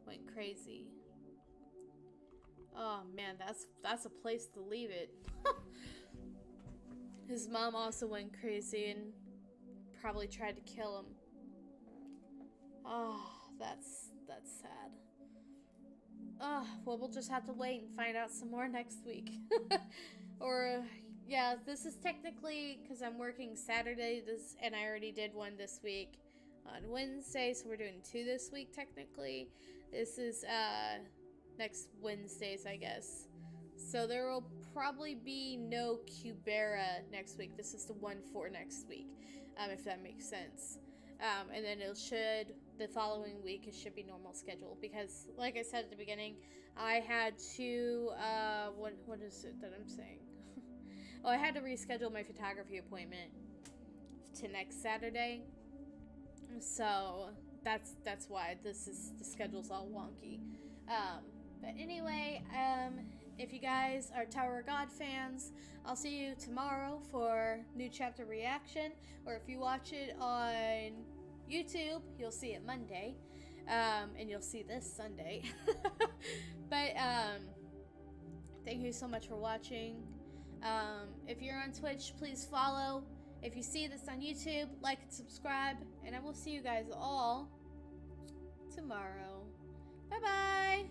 went crazy. Oh man, that's a place to leave it. His mom also went crazy and probably tried to kill him. Oh, that's sad. Well, we'll just have to wait and find out some more next week. Or, yeah, this is technically because I'm working Saturday, and I already did one this week on Wednesday, so we're doing 2 this week technically. This is next Wednesdays, I guess. So there will probably be no Kubera next week. This is the one for next week, if that makes sense. And then the following week, it should be normal schedule. Because, like I said at the beginning, I had to, what is it that I'm saying? Oh, I had to reschedule my photography appointment to next Saturday. So, that's why the schedule's all wonky. But anyway, if you guys are Tower of God fans, I'll see you tomorrow for new chapter reaction. Or if you watch it on YouTube, you'll see it Monday. And you'll see this Sunday. But thank you so much for watching. If you're on Twitch, please follow. If you see this on YouTube, like and subscribe. And I will see you guys all tomorrow. Bye-bye.